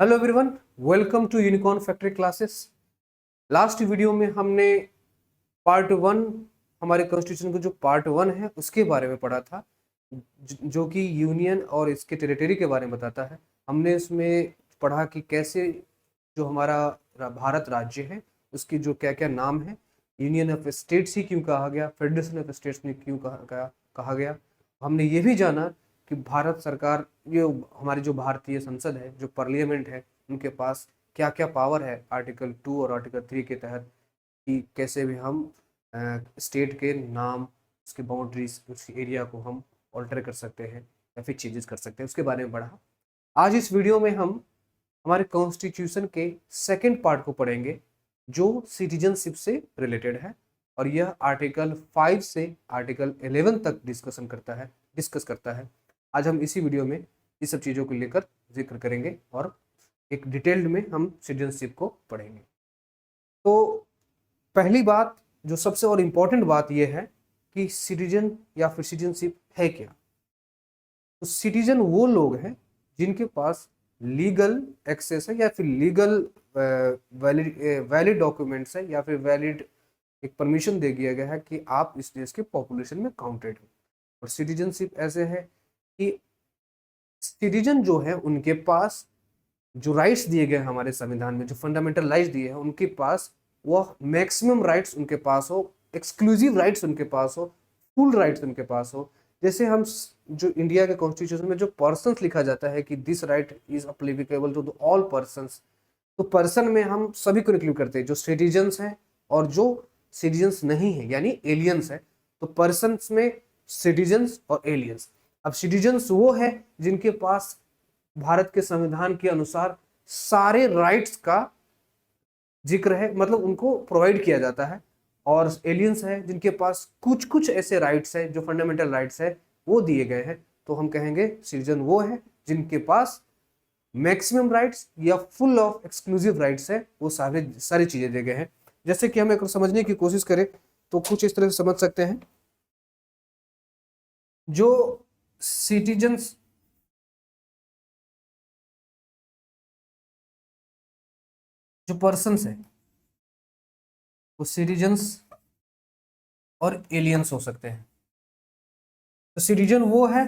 Hello everyone, welcome to unicorn factory classes. Last video में हमने part one, हमारे constitution का जो पार्ट वन है उसके बारे में पढ़ा था, जो कि यूनियन और इसके टेरिटरी के बारे में बताता है। हमने इसमें पढ़ा कि कैसे जो हमारा भारत राज्य है उसकी जो क्या क्या नाम है, यूनियन ऑफ स्टेट्स ही क्यों कहा गया, फेडरेशन ऑफ स्टेट्स में क्यों कहा गया। हमने ये भी जाना कि भारत सरकार, ये हमारी जो भारतीय संसद है, जो पार्लियामेंट है, उनके पास क्या क्या पावर है आर्टिकल 2 और आर्टिकल 3 के तहत, कि कैसे भी हम स्टेट के नाम, उसके बाउंड्रीज, उस एरिया को हम ऑल्टर कर सकते हैं या फिर चेंजेस कर सकते हैं, उसके बारे में पढ़ा। आज इस वीडियो में हम हमारे कॉन्स्टिट्यूशन के सेकेंड पार्ट को पढ़ेंगे, जो सिटीजनशिप से रिलेटेड है, और यह आर्टिकल 5 से आर्टिकल 11 तक डिस्कस करता है। आज हम इसी वीडियो में इस सब चीज़ों को लेकर जिक्र करेंगे और एक डिटेल्ड में हम सिटीजनशिप को पढ़ेंगे। तो पहली बात, जो सबसे और इम्पोर्टेंट बात यह है कि सिटीजन या फिर सिटीजनशिप है क्या। तो सिटीजन वो लोग हैं जिनके पास लीगल एक्सेस है या फिर लीगल वैलिड डॉक्यूमेंट्स है या फिर वैलिड एक परमिशन दे दिया गया है कि आप इस देश के पॉपुलेशन में काउंटेड हो। और सिटीजनशिप ऐसे है कि सिटीजन जो है उनके पास जो राइट्स दिए गए हमारे संविधान में, जो फंडामेंटल राइट्स दिए हैं, उनके पास वह मैक्सिमम राइट्स उनके पास हो, एक्सक्लूसिव राइट्स उनके पास हो, फुल राइट्स उनके पास हो। जैसे हम जो इंडिया के कॉन्स्टिट्यूशन में जो पर्सन्स लिखा जाता है कि this right is applicable to all persons, तो पर्सन में हम सभी को इंक्लूड करते हैं, जो सिटीजन्स हैं और जो सिटीजन्स नहीं है यानी एलियंस है। तो पर्सन्स में सिटीजन्स और एलियंस। अब सिटीजन्स वो है जिनके पास भारत के संविधान के अनुसार सारे राइट्स का जिक्र है, मतलब उनको प्रोवाइड किया जाता है। और एलियंस है जिनके पास कुछ कुछ ऐसे राइट्स है, जो फंडामेंटल राइट्स है वो दिए गए हैं। तो हम कहेंगे सिटीजन वो है जिनके पास मैक्सिमम राइट्स या फुल ऑफ एक्सक्लूसिव राइट्स है, वो सारी चीजें दिए गए हैं। जैसे कि हम एक समझने की कोशिश करें तो कुछ इस तरह से समझ सकते हैं। जो सिटीजन्स जो पर्सन्स है वो सिटीजन्स और एलियंस हो सकते हैं। तो सिटीजन वो है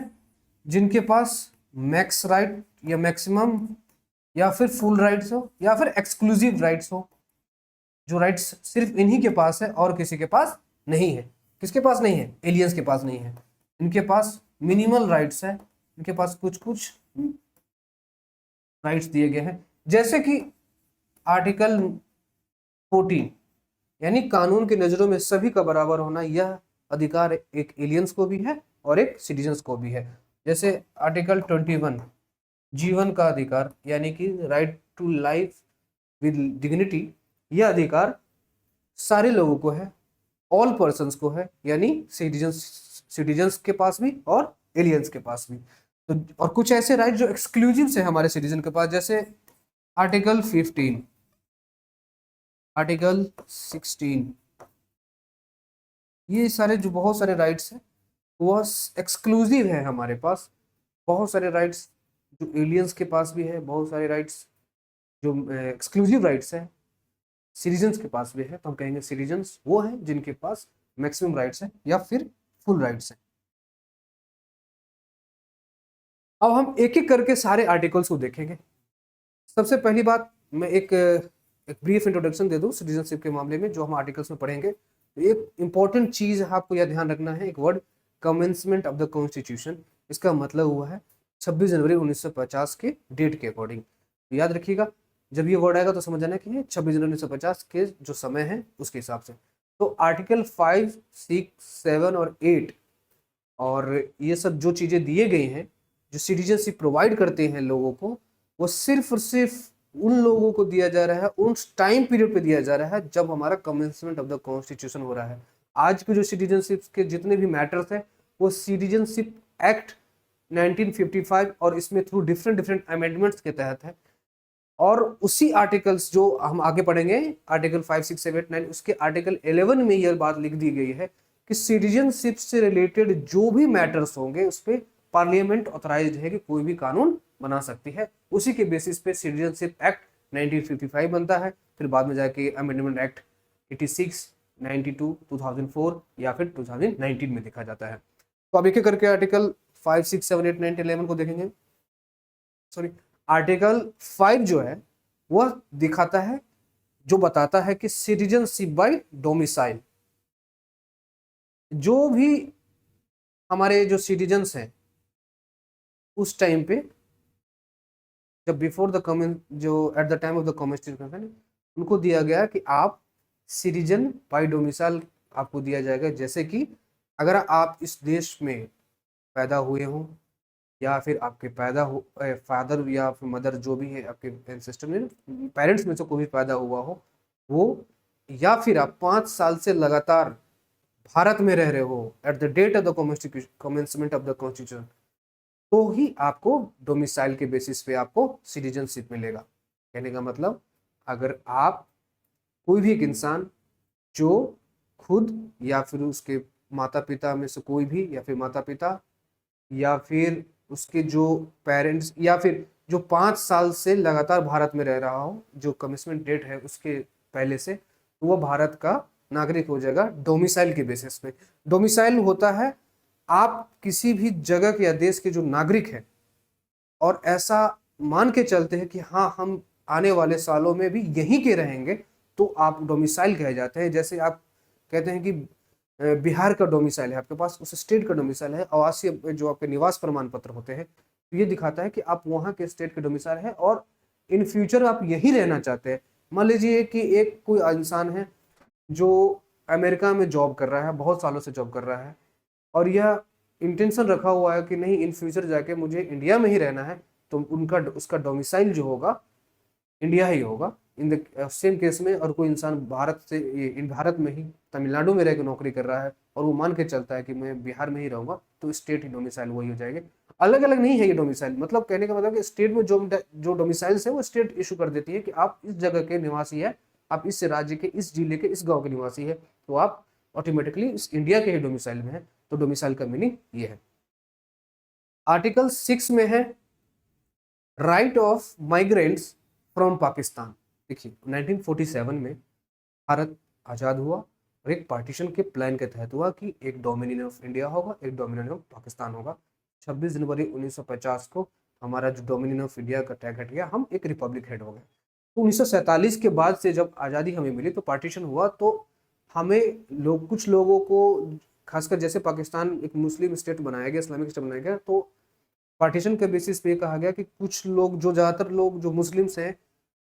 जिनके पास मैक्स राइट या मैक्सिमम या फिर फुल राइट्स हो या फिर एक्सक्लूसिव राइट्स हो, जो राइट्स सिर्फ इन्हीं के पास है और किसी के पास नहीं है। किसके पास नहीं है? एलियंस के पास नहीं है। इनके पास मिनिमल राइट्स है, इनके पास कुछ कुछ राइट्स दिए गए हैं। जैसे कि आर्टिकल 14 यानी कानून की नजरों में सभी का बराबर होना, यह अधिकार एक एलियंस को भी है और एक सिटीजन्स को भी है। जैसे आर्टिकल 21 जीवन का अधिकार यानी कि right to life with dignity, यह अधिकार सारे लोगों को है, ऑल पर्सन्स को है, यानी सिटीजन्स के पास भी और एलियंस के पास भी। तो और कुछ ऐसे राइट जो एक्सक्लूसिव से हमारे सिटीजन के पास, जैसे आर्टिकल 15, आर्टिकल 16, ये सारे जो बहुत सारे राइट्स हैं वह एक्सक्लूसिव है हमारे पास। बहुत सारे राइट्स जो एलियंस के पास भी है, बहुत सारे राइट्स जो एक्सक्लूसिव राइट्स है सिटीजन्स के पास भी है। तो हम कहेंगे सिटीजन्स वो हैं जिनके पास मैक्सिमम राइट्स है या फिर फुल राइट्स है। अब हम एक एक करके सारे आर्टिकल्स को देखेंगे। सबसे पहली बात, मैं एक ब्रीफ इंट्रोडक्शन दे दूं सिटीजनशिप के मामले में, जो हम आर्टिकल्स में पढ़ेंगे। तो एक इंपॉर्टेंट चीज आपको यह ध्यान रखना है, एक word, commencement of the constitution. इसका मतलब हुआ है 26 जनवरी 1950 के डेट के अकॉर्डिंग। तो याद रखिएगा, जब ये वर्ड आएगा तो समझ जाना कि 26 जनवरी 1950 के जो समय है उसके हिसाब से। तो आर्टिकल 5, 6, 7 और 8 और ये सब जो चीजें दिए गई हैं, जो सिटीजनशिप प्रोवाइड करते हैं लोगों को, वो सिर्फ और सिर्फ उन लोगों को दिया जा रहा है, उन टाइम पीरियड पे दिया जा रहा है जब हमारा कमेंसमेंट ऑफ द कॉन्स्टिट्यूशन हो रहा है। आज के जो सिटीजनशिप के जितने भी मैटर्स हैं वो सिटीजनशिप एक्ट 1955 और इसमें थ्रू डिफरेंट अमेंडमेंट्स के तहत है। और उसी आर्टिकल्स जो हम आगे पढ़ेंगे, आर्टिकल 5, 6, 7, 8, 9, उसके आर्टिकल 11 में यह बात लिख दी गई है कि सिटीजनशिप से रिलेटेड जो भी मैटर्स होंगे उस पर पार्लियामेंट ऑथराइज्ड है कि कोई भी कानून बना सकती है। उसी के बेसिस पे सिटीजनशिप एक्ट 1955 बनता है, फिर बाद में जाके अमेंडमेंट एक्ट 86, 92, 2004 या फिर 2019 में देखा जाता है। तो अब एक एक करके आर्टिकल 5, 6, 7, 8, 9, 11 को देखेंगे। सॉरी, आर्टिकल 5 जो है वह दिखाता है, जो बताता है कि सिटीजनशिप बाय डोमिसाइल, जो भी हमारे जो सिटीजन्स हैं उस टाइम पे, जब बिफोर द कमेंट, जो at the time of the constitution, उनको दिया गया कि आप सिटीजन बाय डोमिसाइल आपको दिया जाएगा। जैसे कि अगर आप इस देश में पैदा हुए हो, या फिर आपके पैदा हो फादर या फिर मदर जो भी है आपके एंसेस्टर में, पेरेंट्स में से कोई भी पैदा हुआ हो वो, या फिर आप 5 साल से लगातार भारत में रह रहे हो at the date of the commencement of the constitution, तो ही आपको डोमिसाइल के बेसिस पे आपको सिटीजनशिप मिलेगा। कहने का मतलब, अगर आप कोई भी एक इंसान जो खुद या फिर उसके माता पिता में से कोई भी, या फिर माता पिता या फिर उसके जो पेरेंट्स, या फिर जो 5 साल से लगातार भारत में रह रहा हो, जो कमिटमेंट डेट है उसके पहले से, तो वह भारत का नागरिक हो जाएगा डोमिसाइल के बेसिस पे। डोमिसाइल होता है आप किसी भी जगह के या देश के जो नागरिक हैं और ऐसा मान के चलते हैं कि हाँ हम आने वाले सालों में भी यहीं के रहेंगे, तो आप डोमिसाइल कहे जाते हैं। जैसे आप कहते हैं कि बिहार का डोमिसाइल है, आपके पास उस स्टेट का डोमिसाइल है, आवासीय जो आपके निवास प्रमाण पत्र होते हैं, तो ये दिखाता है कि आप वहाँ के स्टेट के डोमिसाइल है और इन फ्यूचर आप यहीं रहना चाहते हैं। मान लीजिए कि एक कोई इंसान है जो अमेरिका में जॉब कर रहा है, बहुत सालों से जॉब कर रहा है, और यह इंटेंशन रखा हुआ है कि नहीं इन फ्यूचर जाके मुझे इंडिया में ही रहना है, तो उनका उसका डोमिसाइल जो होगा इंडिया ही होगा। इन द सेम केस में, और कोई इंसान भारत से भारत में ही तमिलनाडु में रह के नौकरी कर रहा है और वो मान के चलता है कि मैं बिहार में ही रहूंगा, तो स्टेट ही डोमिसाइल वही हो जाएंगे। अलग अलग नहीं है ये डोमिसाइल, मतलब कहने का मतलब कि स्टेट में जो डोमिसाइल्स है वो स्टेट इशू कर देती है कि आप इस जगह के निवासी है, आप इस राज्य के, इस जिले के, इस गाँव के निवासी है, तो आप ऑटोमेटिकली इस इंडिया के ही डोमिसाइल में है। तो डोमिसाइल का मीनिंग ये है। आर्टिकल 6 में है right of migrants from Pakistan. देखिए 1947 में भारत आज़ाद हुआ और एक पार्टीशन के प्लान के तहत हुआ कि एक डोमिनियन ऑफ इंडिया होगा, एक डोमिनियन ऑफ पाकिस्तान होगा। 26 जनवरी 1950 को हमारा जो डोमिनियन ऑफ इंडिया का टैग हट गया, हम एक रिपब्लिक हेड हो गए। तो 1947 के बाद से जब आज़ादी हमें मिली तो पार्टीशन हुआ, तो हमें कुछ लोगों को, खासकर जैसे पाकिस्तान एक मुस्लिम स्टेट बनाया गया, इस्लामिक स्टेट बनाया गया, तो पार्टीशन के बेसिस पे कहा गया कि कुछ लोग, जो ज़्यादातर लोग जो मुस्लिम्स हैं,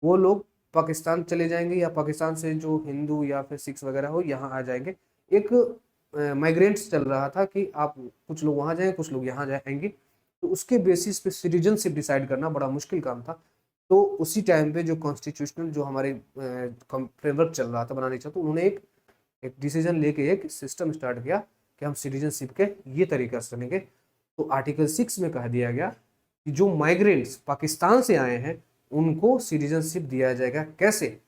वो लोग पाकिस्तान चले जाएंगे, या पाकिस्तान से जो हिंदू या फिर सिख्स वगैरह हो यहाँ आ जाएंगे। एक माइग्रेंट्स चल रहा था कि आप कुछ लोग वहाँ जाएंगे, कुछ लोग यहाँ जाएंगे, तो उसके बेसिस पे सिटीजनशिप डिसाइड करना बड़ा मुश्किल काम था। तो उसी टाइम पे जो कॉन्स्टिट्यूशनल जो हमारे फ्रेमवर्क चल रहा था, बनाने चल, तो उन्होंने एक डिसीजन लेके एक सिस्टम स्टार्ट किया कि हम सिटीजनशिप के ये तरीका से चलेंगे। तो आर्टिकल 6 में कह दिया गया कि जो माइग्रेंट्स पाकिस्तान से आए हैं उनको सिटीजनशिप दिया जाएगा। कैसे?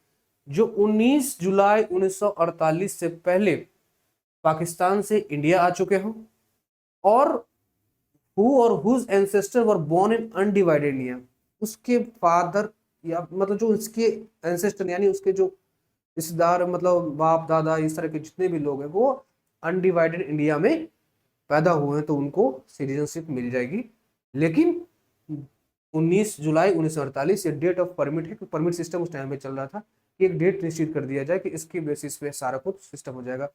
जो 19 जुलाई 1948 से पहले पाकिस्तान से इंडिया आ चुके हों, और हु और whose ancestor were born in undivided India, उसके फादर या मतलब जो उसके एंसेस्टर यानी उसके जो रिश्तेदार, मतलब बाप दादा, इस तरह के जितने भी लोग हैं वो अनडिवाइडेड इंडिया में पैदा हुए हैं, तो उनको सिटीजनशिप मिल जाएगी। लेकिन 19 जुलाई 1948 ये डेट ऑफ परमिट है, परमिट सिस्टम उस टाइम पे चल रहा था कि एक डेट निश्चित कर दिया जाए कि इसके बेसिस पे सारा कुछ सिस्टम हो जाएगा।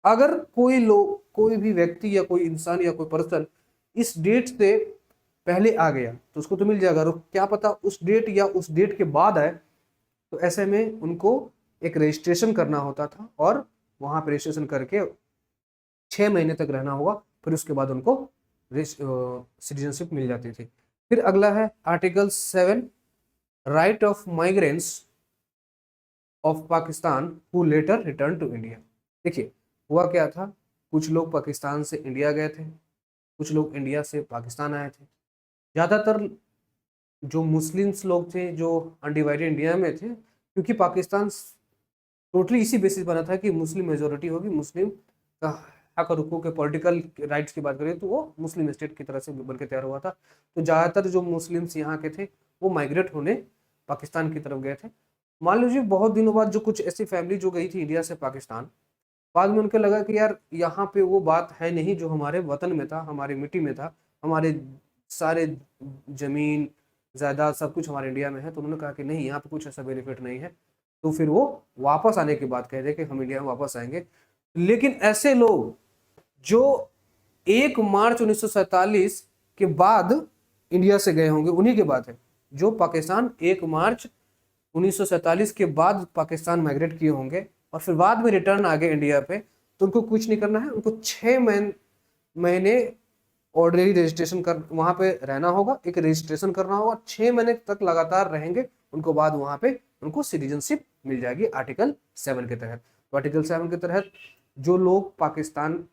अगर कोई भी व्यक्ति या कोई इंसान या कोई पर्सन इस डेट से पहले आ गया तो उसको तो मिल जाएगा, और क्या पता उस डेट या उस डेट के बाद आए, तो ऐसे में उनको एक रजिस्ट्रेशन करना होता था, और वहां पर रजिस्ट्रेशन करके 6 महीने तक रहना होगा, फिर उसके बाद उनको सिटीजनशिप मिल जाती थी। फिर अगला है article 7, right of migrants of Pakistan who later return to India. देखिए हुआ क्या था, कुछ लोग पाकिस्तान से इंडिया गए थे, कुछ लोग इंडिया से पाकिस्तान आए थे। ज़्यादातर जो मुस्लिम्स लोग थे जो अनडिवाइडेड इंडिया में थे, क्योंकि पाकिस्तान टोटली इसी बेसिस बना था कि मुस्लिम मेजोरिटी होगी, मुस्लिम का हक और हुकूक के पॉलिटिकल राइट्स की बात करें तो वो मुस्लिम स्टेट की तरह से बन के तैयार हुआ था। तो ज़्यादातर जो मुस्लिम्स यहाँ के थे वो माइग्रेट होने पाकिस्तान की तरफ गए थे। मान लीजिए बहुत दिनों बाद जो कुछ ऐसी फैमिली जो गई थी इंडिया से पाकिस्तान, बाद में उनको लगा कि यार यहाँ पे वो बात है नहीं जो हमारे वतन में था, हमारी मिट्टी में था, हमारे सारे जमीन जायदाद सब कुछ हमारे इंडिया में है। तो उन्होंने कहा कि नहीं, यहाँ पे कुछ ऐसा बेनिफिट नहीं है। तो फिर वो वापस आने की बात कह रहे कि हम इंडिया में वापस आएंगे। लेकिन ऐसे लोग जो 1 मार्च 1947 के बाद इंडिया से गए होंगे, उन्हीं की बात है। जो पाकिस्तान 1 मार्च 1947 के बाद पाकिस्तान माइग्रेट किए होंगे और फिर बाद में रिटर्न आ गए इंडिया पे, तो उनको कुछ नहीं करना है। उनको 6 महीने ऑर्डिनरी रजिस्ट्रेशन कर वहां पे रहना होगा, एक रजिस्ट्रेशन करना होगा, 6 महीने तक लगातार रहेंगे। उनको बाद वहां पे उनको सिटीजनशिप मिल जाएगी आर्टिकल 7 के तहत। तो आर्टिकल 7 के तहत जो लोग पाकिस्तान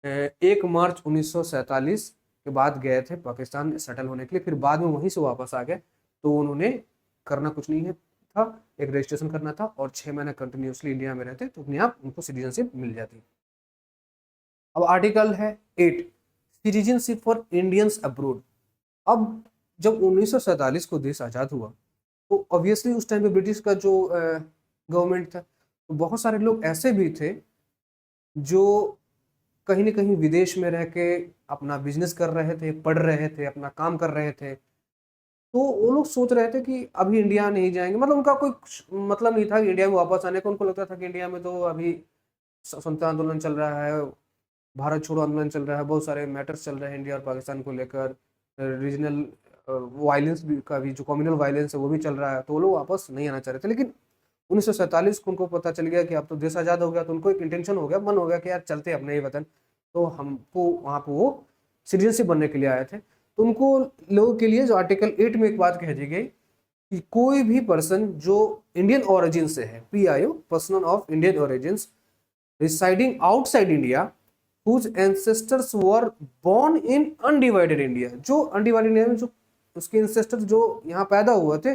1 मार्च 1947 के बाद गए थे पाकिस्तान में सेटल होने के लिए, फिर बाद में वहीं से वापस आ गए, तो उन्होंने करना कुछ नहीं है था, एक रजिस्ट्रेशन करना था और 6 महीने कंटिन्यूसली इंडिया में रहते तो अपने आप उनको सिटीजनशिप मिल जाती। अब आर्टिकल है 8, सिटीजनशिप फॉर इंडियंस अब्रोड। अब जब 1947 को देश आज़ाद हुआ तो ऑब्वियसली उस टाइम पे ब्रिटिश का जो गवर्नमेंट था, तो बहुत सारे लोग ऐसे भी थे जो कहीं ना कहीं विदेश में रह के अपना बिजनेस कर रहे थे, पढ़ रहे थे, अपना काम कर रहे थे। तो वो लोग सोच रहे थे कि अभी इंडिया नहीं जाएंगे, मतलब उनका कोई मतलब नहीं था कि इंडिया में वापस आने का। उनको लगता था कि इंडिया में तो अभी स्वतंत्रता आंदोलन चल रहा है, भारत छोड़ो आंदोलन चल रहा है, बहुत सारे मैटर्स चल रहे हैं इंडिया और पाकिस्तान को लेकर, रीजनल वायलेंस भी का भी जो कम्युनल वायलेंस है वो भी चल रहा है। तो वो लोग वापस नहीं आना चाह रहे थे। लेकिन 1947 को उनको पता चल गया कि अब तो देश आज़ाद हो गया, तो उनको एक इंटेंशन हो गया, मन हो गया कि यार चलते अपने ही वतन। तो हमको वहाँ पर वो सिटीजनशिप बनने के लिए आए थे। तो उनको लोगों के लिए जो आर्टिकल 8 में एक बात कह दी गई कि कोई भी पर्सन जो इंडियन ओरिजिन से है, PIO, person of Indian origin residing outside India whose ancestors were born in undivided India, जो अनडिवाइडेड इंडिया में जो उसके एंसेस्टर्स जो यहाँ पैदा हुए थे,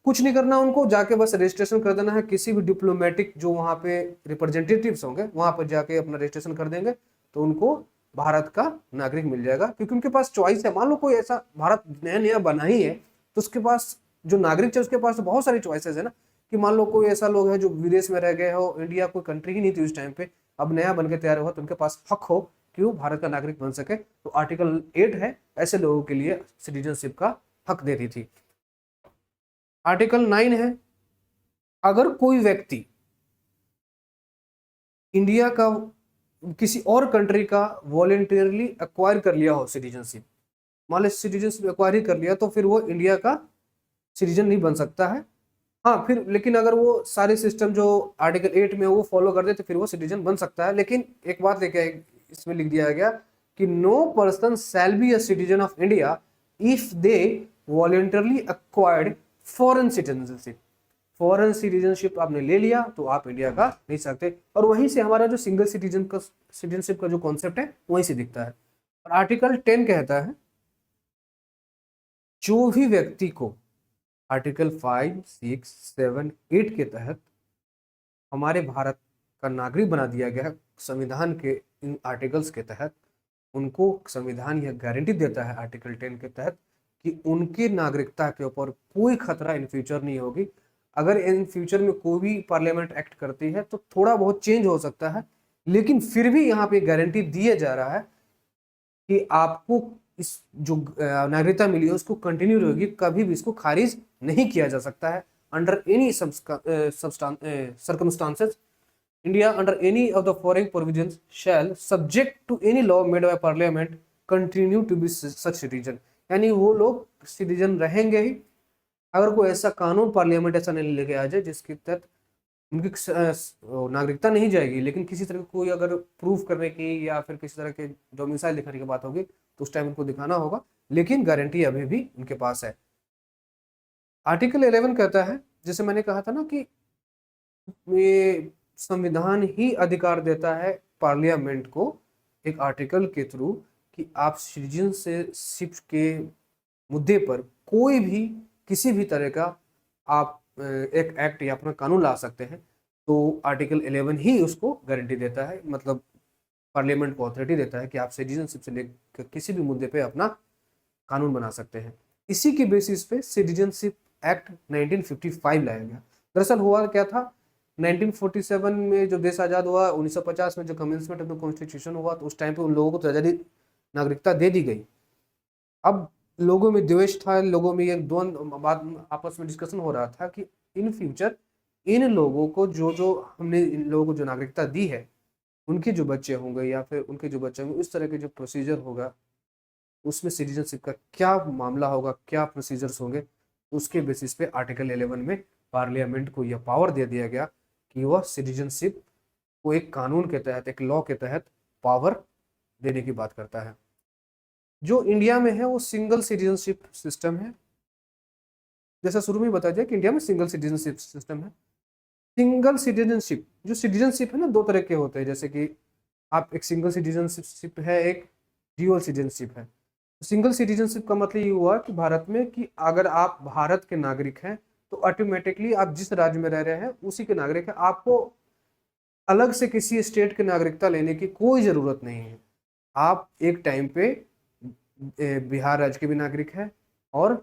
कुछ नहीं करना उनको, जाके बस रजिस्ट्रेशन कर देना है। किसी भी डिप्लोमेटिक जो वहाँ पे रिप्रेजेंटेटिव्स होंगे वहां पर जाके अपना रजिस्ट्रेशन कर देंगे, तो उनको भारत का नागरिक मिल जाएगा। क्योंकि उनके पास चॉइस है। मान लो कोई ऐसा भारत नया नया बना ही है, तो उसके पास जो नागरिक है उसके पास तो बहुत सारी चॉइसेस है ना। कि मान लो कोई ऐसा लोग है जो विदेश में रह गए हो, इंडिया कोई कंट्री ही नहीं थी उस टाइम पे, अब नया बन के तैयार हुआ, तो उनके पास हक हो कि वो भारत का नागरिक बन सके। तो आर्टिकल 8 है ऐसे लोगों के लिए सिटीजनशिप का हक दे रही थी। आर्टिकल 9 है, अगर कोई व्यक्ति इंडिया का किसी और कंट्री का वॉलेंटियरली एक्वायर कर लिया हो सिटीजनशिप, मान लो सिटीजनशिप एक्वायर ही कर लिया, तो फिर वो इंडिया का सिटीजन नहीं बन सकता है। हाँ, फिर लेकिन अगर वो सारे सिस्टम जो आर्टिकल 8 में वो फॉलो कर दे तो फिर वो सिटीजन बन सकता है। लेकिन एक बात लेके इसमें लिख दिया गया कि no person shall be a citizen of India if they voluntarily acquired foreign citizenship. Foreign citizenship आपने ले लिया तो आप इंडिया का नहीं सकते। और वहीं से हमारा जो सिंगल सिटीजनशिप का जो कॉन्सेप्ट है वहीं से दिखता है। और आर्टिकल 10 कहता है जो भी व्यक्ति को आर्टिकल 5, 6, 7, 8 के तहत हमारे भारत का नागरिक बना दिया गया संविधान के इन आर्टिकल्स के तहत, उनको संविधान यह गारंटी देता है आर्टिकल 10 के तहत कि उनकी नागरिकता के ऊपर कोई खतरा इन फ्यूचर नहीं होगी। अगर इन फ्यूचर में कोई भी पार्लियामेंट एक्ट करती है तो थोड़ा बहुत चेंज हो सकता है, लेकिन फिर भी यहाँ पे गारंटी दिया जा रहा है कि आपको इस जो नागरिकता मिली है उसको कंटिन्यू रहेगी, कभी भी इसको खारिज नहीं किया जा सकता है। Under any circumstances India under any of the following provisions shall subject to any law made by parliament continue to be such citizen। यानी वो लोग सिटीजन रहेंगे ही अगर कोई ऐसा कानून पार्लियामेंट ऐसा नहीं लेके आ जाए जिसके तहत उनकी नागरिकता नहीं जाएगी, लेकिन किसी तरह कोई अगर प्रूफ करने की या फिर किसी तरह के डोमिसाइल दिखाने की बात होगी तो उस टाइम उनको दिखाना होगा, लेकिन गारंटी अभी भी उनके पास है। आर्टिकल 11 कहता है, जैसे मैंने कहा था ना कि ये संविधान ही अधिकार देता है पार्लियामेंट को एक आर्टिकल के थ्रू कि आप सिटीजनशिप के मुद्दे पर कोई भी किसी भी तरह का आप एक एक्ट या अपना कानून ला सकते हैं। तो आर्टिकल 11 ही उसको गारंटी देता है। मतलब पार्लियामेंट को अथॉरिटी देता है कि आप सिटीजनशिप से लेकर किसी भी मुद्दे पे अपना कानून बना सकते हैं। इसी के बेसिस पे सिटीजनशिप एक्ट 1955 लाया गया। दरअसल हुआ क्या था, 1947 में जो देश आज़ाद हुआ, 1950 में जो कमेंसमेंट ऑफ द कॉन्स्टिट्यूशन हुआ, तो उस टाइम पे उन लोगों को तो आज़ादी नागरिकता दे दी गई। अब लोगों में द्वेष था, लोगों में एक द्वंद्व, बाद आपस में डिस्कशन हो रहा था कि इन फ्यूचर इन लोगों को जो हमने इन लोगों को जो नागरिकता दी है, उनके जो बच्चे होंगे या फिर उनके जो बच्चे होंगे, उस तरह के जो प्रोसीजर होगा उसमें सिटीजनशिप का क्या मामला होगा, क्या प्रोसीजर्स होंगे, उसके बेसिस पे आर्टिकल 11 में पार्लियामेंट को यह पावर दे दिया गया कि वह सिटीजनशिप को एक कानून के तहत, एक लॉ के तहत पावर देने की बात करता है। जो इंडिया में है वो सिंगल सिटीजनशिप सिस्टम है। जैसा शुरू में बताया जाए कि इंडिया में सिंगल सिटीजनशिप सिस्टम है। सिंगल सिटीजनशिप, जो सिटीजनशिप है ना, दो तरह के होते हैं। जैसे कि आप एक सिंगल सिटीजनशिप है, एक ड्यूअल सिटीजनशिप है। सिंगल सिटीजनशिप का मतलब ये हुआ कि भारत में कि अगर आप भारत के नागरिक हैं तो ऑटोमेटिकली आप जिस राज्य में रह रहे हैं उसी के नागरिक हैं, आपको अलग से किसी स्टेट की नागरिकता लेने की कोई ज़रूरत नहीं है। आप एक टाइम पे बिहार राज्य के भी नागरिक है और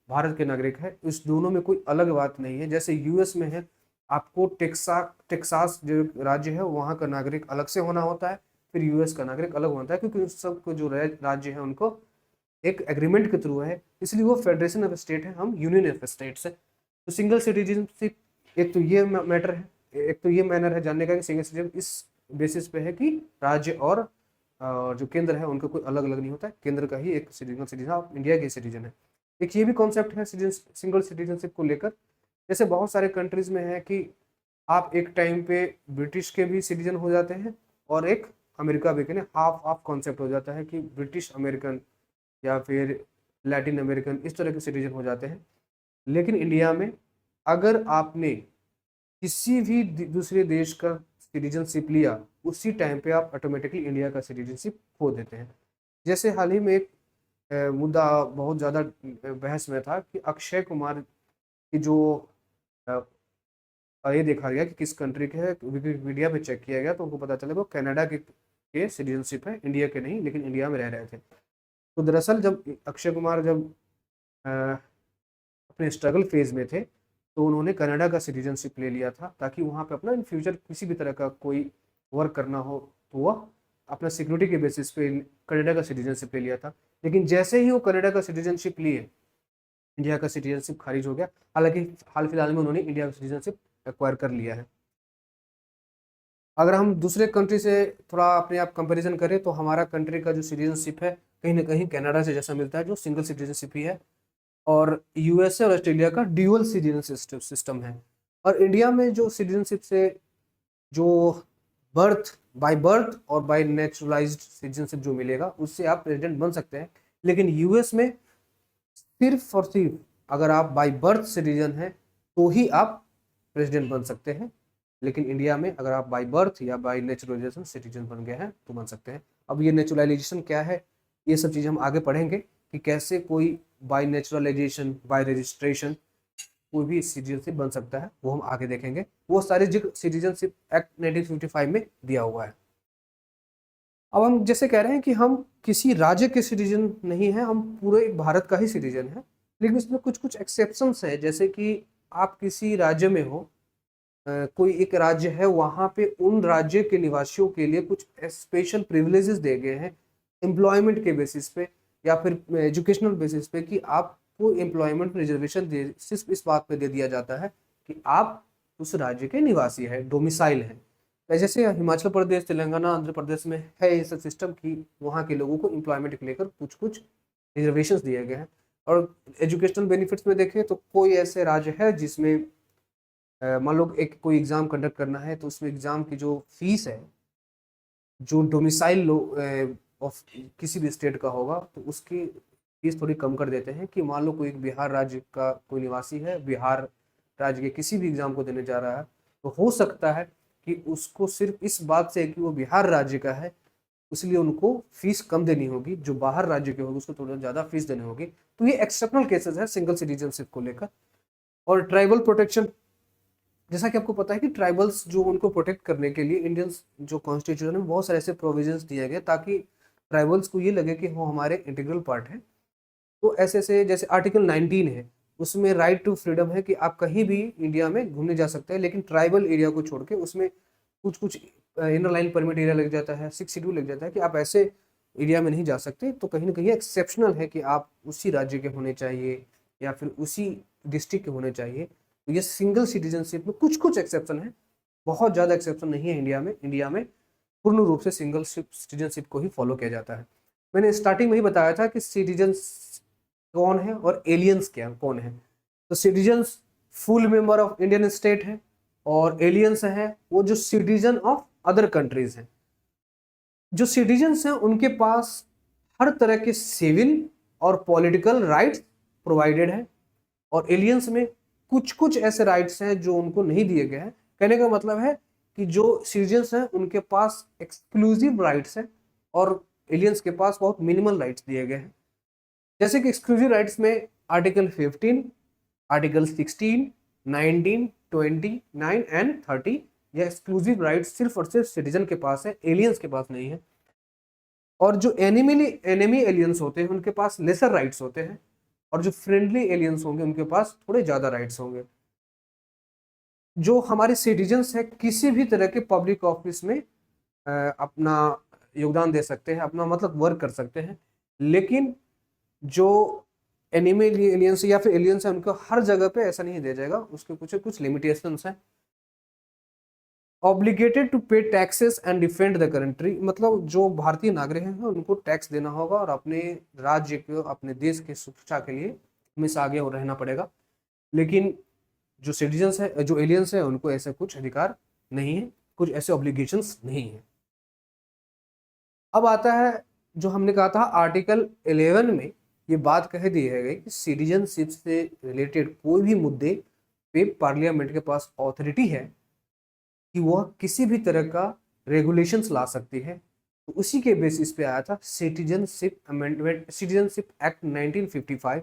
भारत के नागरिक है, इस दोनों में कोई अलग बात नहीं है। जैसे यूएस में है, आपको टेक्सास जो राज्य है वहाँ का नागरिक अलग से होना होता है, फिर यूएस का नागरिक अलग होता है, क्योंकि उस सबको जो राज्य है उनको एक एग्रीमेंट के थ्रू है, इसलिए वो फेडरेशन ऑफ स्टेट है, हम यूनियन ऑफ स्टेट्स है। तो सिंगल सिटीजनशिप एक तो ये मैटर है, एक तो ये मैनर है जानने का कि सिंगल सिटीजन इस बेसिस पे है कि राज्य और जो केंद्र है उनका कोई अलग अलग नहीं होता है, केंद्र का ही एक सिटीजन, आप इंडिया के सिटीजन है। एक ये भी कॉन्सेप्ट है सिंगल सिटीजनशिप को लेकर। जैसे बहुत सारे कंट्रीज में है कि आप एक टाइम पे ब्रिटिश के भी सिटीजन हो जाते हैं और एक अमेरिका भी के, हाफ हाफ कॉन्सेप्ट हो जाता है कि ब्रिटिश अमेरिकन या फिर लैटिन अमेरिकन इस तरह के सिटीजन हो जाते हैं। लेकिन इंडिया में अगर आपने किसी भी दूसरे देश का सिटीजनशिप लिया, उसी टाइम पे आप ऑटोमेटिकली इंडिया का सिटीजनशिप खो देते हैं। जैसे हाल ही में एक मुद्दा बहुत ज़्यादा बहस में था कि अक्षय कुमार की जो ये देखा गया कि किस कंट्री के है, विकिपीडिया पे चेक किया गया तो उनको पता चला वो कनाडा के सिटीजनशिप है, इंडिया के नहीं, लेकिन इंडिया में रह रहे थे। तो दरअसल जब अक्षय कुमार जब अपने स्ट्रगल फेज में थे तो उन्होंने कनाडा का सिटीजनशिप ले लिया था, ताकि वहाँ पे अपना इन फ्यूचर किसी भी तरह का कोई वर्क करना हो तो वह अपना सिक्योरिटी के बेसिस पे कनाडा का सिटीजनशिप ले लिया था। लेकिन जैसे ही वो कनाडा का सिटीजनशिप लिए, इंडिया का सिटीजनशिप खारिज हो गया। हालांकि हाल फिलहाल में उन्होंने इंडिया का सिटीजनशिप एक्वायर कर लिया है। अगर हम दूसरे कंट्री से थोड़ा अपने आप कंपैरिजन करें तो हमारा कंट्री का जो सिटीजनशिप है कहीं ना कहीं कनाडा से जैसा मिलता है, जो सिंगल सिटीजनशिप ही है, और यूएसए और ऑस्ट्रेलिया का ड्यूअल सिटीजनशिप सिस्टम है। और इंडिया में जो सिटीजनशिप से जो बाय बर्थ और बाय नेचुरलाइज्ड सिटीजनशिप जो मिलेगा उससे आप प्रेसिडेंट बन सकते हैं। लेकिन यूएस में सिर्फ और सिर्फ अगर आप बाय बर्थ सिटीजन हैं तो ही आप प्रेसिडेंट बन सकते हैं। लेकिन इंडिया में अगर आप बाय बर्थ या बाय नेचुरलाइजेशन सिटीजन बन गए हैं तो बन सकते हैं। अब ये नेचुरलाइजेशन क्या है, ये सब चीज़ हम आगे पढ़ेंगे कि कैसे कोई बाय नेचुरलाइजेशन, बाय रजिस्ट्रेशन कोई भी सिटीजनशिप बन सकता है, वो हम आगे देखेंगे। वो सारे जिक्र सिटीजनशिप एक्ट 1955 में दिया हुआ है। अब हम जैसे कह रहे हैं कि हम किसी राज्य के सिटीजन नहीं हैं, हम पूरे भारत का ही सिटीजन है, लेकिन इसमें कुछ कुछ एक्सेप्शंस है। जैसे कि आप किसी राज्य में हो, कोई एक राज्य है, वहाँ पे उन राज्य के निवासियों के लिए कुछ स्पेशल प्रिविलेजेस दिए गए हैं एम्प्लॉयमेंट के बेसिस पे या फिर एजुकेशनल बेसिस पे, कि आपको एम्प्लॉयमेंट रिजर्वेशन सिर्फ इस बात पे दे दिया जाता है कि आप उस राज्य के निवासी है, डोमिसाइल है। जैसे हिमाचल प्रदेश, तेलंगाना, आंध्र प्रदेश में है ये सब सिस्टम की वहाँ के लोगों को एम्प्लॉयमेंट को लेकर कुछ कुछ रिजर्वेशन दिए गए हैं। और एजुकेशनल बेनिफिट्स में देखें तो कोई ऐसे राज्य है जिसमें मान लो एक कोई एग्ज़ाम कंडक्ट करना है तो उसमें एग्ज़ाम की जो फीस है, जो डोमिसाइल ऑफ किसी भी स्टेट का होगा तो उसकी फीस थोड़ी कम कर देते हैं। कि मान लो कोई बिहार राज्य का कोई निवासी है, बिहार राज्य के किसी भी एग्ज़ाम को देने जा रहा है, तो हो सकता है कि उसको सिर्फ इस बात से कि वो बिहार राज्य का है इसलिए उनको फीस कम देनी होगी, जो बाहर राज्य के होगी उसको थोड़ा ज़्यादा फीस देनी होगी। तो ये एक्सेप्शनल केसेस है सिंगल सिटीजनशिप को लेकर। और ट्राइबल प्रोटेक्शन जैसा कि आपको पता है कि ट्राइबल्स जो उनको प्रोटेक्ट करने के लिए इंडियन जो कॉन्स्टिट्यूशन में बहुत सारे ऐसे प्रोविजंस दिए गए ताकि ट्राइबल्स को ये लगे कि वो हमारे इंटीग्रल पार्ट है। तो ऐसे ऐसे जैसे आर्टिकल 19 है, उसमें राइट टू फ्रीडम है कि आप कहीं भी इंडिया में घूमने जा सकते हैं, लेकिन ट्राइबल एरिया को छोड़ के उसमें कुछ कुछ इनर लाइन परमिट एरिया लग जाता है, 6 शेड्यूल लग जाता है कि आप ऐसे एरिया में नहीं जा सकते। तो कहीं ना कहीं एक्सेप्शनल है कि आप उसी राज्य के होने चाहिए या फिर उसी डिस्ट्रिक्ट के होने चाहिए। तो ये सिंगल सिटीजनशिप में कुछ कुछ एक्सेप्शन है, बहुत ज़्यादा एक्सेप्शन नहीं है इंडिया में। इंडिया में पूर्ण रूप से सिंगल सिटीजनशिप को ही फॉलो किया जाता है। मैंने स्टार्टिंग में ही बताया था कि सिटीजन्स कौन है और एलियंस क्या कौन है। तो citizens full member of Indian state है, और एलियंस है वो जो सिटीजन ऑफ अदर कंट्रीज हैं। जो सिटीजन्स हैं उनके पास हर तरह के सिविल और पॉलिटिकल राइट्स प्रोवाइडेड है, और एलियंस में कुछ कुछ ऐसे राइट्स हैं जो उनको नहीं दिए गए हैं। कहने का मतलब है कि जो सिटीजन्स हैं उनके पास एक्सक्लूसिव राइट्स हैं और एलियंस के पास बहुत मिनिमल राइट्स दिए गए हैं। जैसे कि एक्सक्लूसिव राइट्स में आर्टिकल 15, आर्टिकल 16, 19, 29 एंड 30, यह एक्सक्लूसिव राइट्स सिर्फ और सिर्फ सिटीजन के पास है, एलियंस के पास नहीं है। और जो एनिमी एलियंस होते हैं उनके पास लेसर राइट्स होते हैं, और जो फ्रेंडली एलियंस होंगे उनके पास थोड़े ज्यादा राइट्स होंगे। जो हमारे सिटीजन्स हैं किसी भी तरह के पब्लिक ऑफिस में अपना योगदान दे सकते हैं, अपना मतलब वर्क कर सकते हैं, लेकिन जो एनिमी एलियंस या फिर एलियंस है उनको हर जगह पे ऐसा नहीं दिया जाएगा, उसके कुछ कुछ लिमिटेशंस हैं। ऑब्लिगेटेड टू पे taxes and defend the country, मतलब जो भारतीय नागरिक हैं उनको टैक्स देना होगा और अपने राज्य को, अपने देश की सुरक्षा के लिए हमेशा आगे रहना पड़ेगा। लेकिन जो सिटीजन्स है, जो एलियंस है, उनको ऐसे कुछ अधिकार नहीं है, कुछ ऐसे ऑब्लिगेशंस नहीं है। अब आता है जो हमने कहा था आर्टिकल 11 में ये बात कह दी है गई कि सिटीजनशिप से रिलेटेड कोई भी मुद्दे पे पार्लियामेंट के पास ऑथोरिटी है कि वह किसी भी तरह का रेगुलेशंस ला सकती है। तो उसी के बेसिस पे आया था सिटीजनशिप अमेंडमेंट, सिटीजनशिप एक्ट 1955,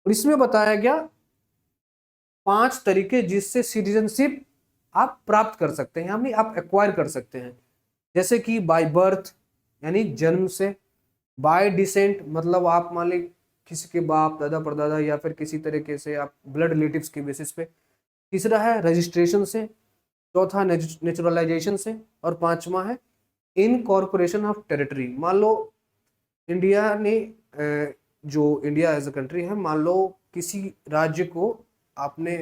और इसमें बताया गया 5 तरीके जिससे सिटीजनशिप आप प्राप्त कर सकते हैं, यानी आप एक्वायर कर सकते हैं। जैसे कि बाय बर्थ यानी जन्म से, बाय डिसेंट मतलब आप मान ली किसी के बाप दादा परदादा या फिर किसी तरीके से आप ब्लड रिलेटिव्स के बेसिस पे। तीसरा है रजिस्ट्रेशन से, चौथा नेचुरलाइजेशन से, और पांचवा है इनकॉर्पोरेशन ऑफ टेरिटरी। मान लो इंडिया ने जो इंडिया एज अ कंट्री है, मान लो किसी राज्य को आपने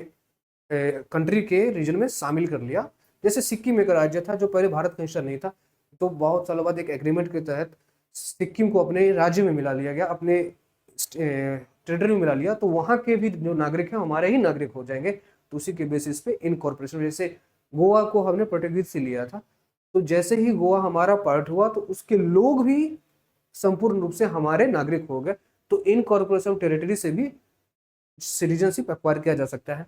कंट्री के रीजन में शामिल कर लिया। जैसे सिक्किम एक राज्य था जो पहले भारत का हिस्सा नहीं था, तो बहुत सालों बाद एक एग्रीमेंट के तहत सिक्किम को अपने राज्य में मिला लिया गया, अपने टेरिटरी में मिला लिया। तो वहाँ के भी जो नागरिक हैं हमारे ही नागरिक हो जाएंगे। तो उसी के बेसिस पे इनकॉर्पोरेशन, जैसे गोवा को हमने पोर्टुगीज से लिया था, तो जैसे ही गोवा हमारा पार्ट हुआ तो उसके लोग भी संपूर्ण रूप से हमारे नागरिक हो गए। तो इनकॉर्पोरेशन टेरिटरी से भी सिटीजनशिप एक्वायर किया जा सकता है।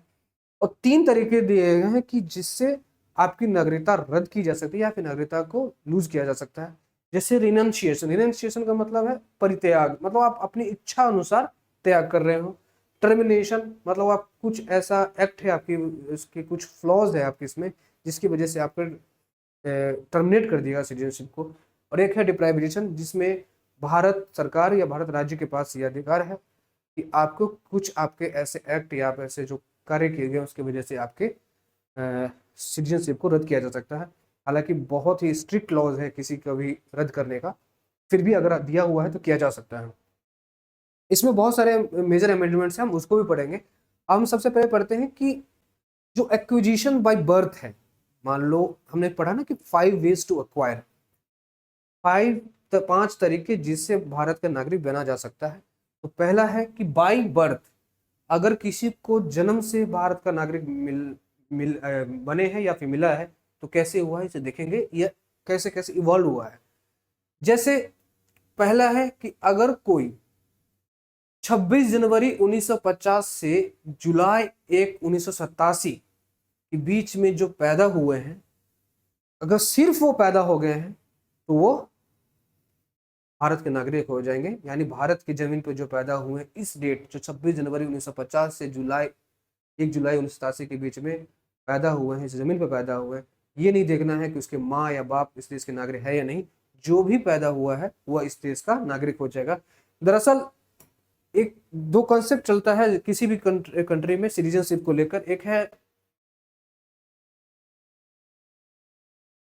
और 3 तरीके दिए गए हैं कि जिससे आपकी नागरिकता रद्द की जा सकती है या फिर नागरिकता को लूज किया जा सकता है। जैसे रिनंशिएशन, रिनंशिएशन का मतलब है परित्याग, मतलब आप अपनी इच्छा अनुसार त्याग कर रहे हो। टर्मिनेशन मतलब आप कुछ ऐसा एक्ट है आपकी, उसके कुछ फ्लॉज है आपके इसमें जिसकी वजह से आपको टर्मिनेट कर दिया सिटीजनशिप को। और एक है डिप्राइवेशन, जिसमें भारत सरकार या भारत राज्य के पास ये अधिकार है कि आपको कुछ आपके ऐसे एक्ट या आप ऐसे जो कार्य किए गए उसकी वजह से आपके सिटीजनशिप को रद्द किया जा सकता है। हालांकि बहुत ही स्ट्रिक्ट लॉज है किसी का भी रद्द करने का, फिर भी अगर दिया हुआ है तो किया जा सकता है। इसमें बहुत सारे मेजर अमेंडमेंट्स हैं, हम उसको भी पढ़ेंगे। अब हम सबसे पहले पढ़ते हैं कि जो एक्विजिशन बाय बर्थ है, मान लो हमने पढ़ा ना कि 5 वेज टू एक्वायर, 5 तरीके जिससे भारत का नागरिक बना जा सकता है। तो पहला है कि बाय बर्थ, अगर किसी को जन्म से भारत का नागरिक बने हैं या फिर मिला है तो कैसे हुआ है इसे देखेंगे, यह कैसे कैसे इवॉल्व हुआ है। जैसे पहला है कि अगर कोई 26 जनवरी 1950 से जुलाई 1 1987 के बीच में जो पैदा हुए हैं, अगर सिर्फ वो पैदा हो गए हैं तो वो भारत के नागरिक हो जाएंगे। यानी भारत की जमीन पर जो पैदा हुए हैं इस डेट जो 26 जनवरी 1950 से 1 जुलाई 1987 के बीच में पैदा हुए हैं, इस जमीन पर पैदा हुए हैं, ये नहीं देखना है कि उसके माँ या बाप इस देश के नागरिक है या नहीं, जो भी पैदा हुआ है वह इस देश का नागरिक हो जाएगा। दरअसल एक दो कॉन्सेप्ट चलता है किसी भी कंट्री में सिटीजनशिप को लेकर। एक है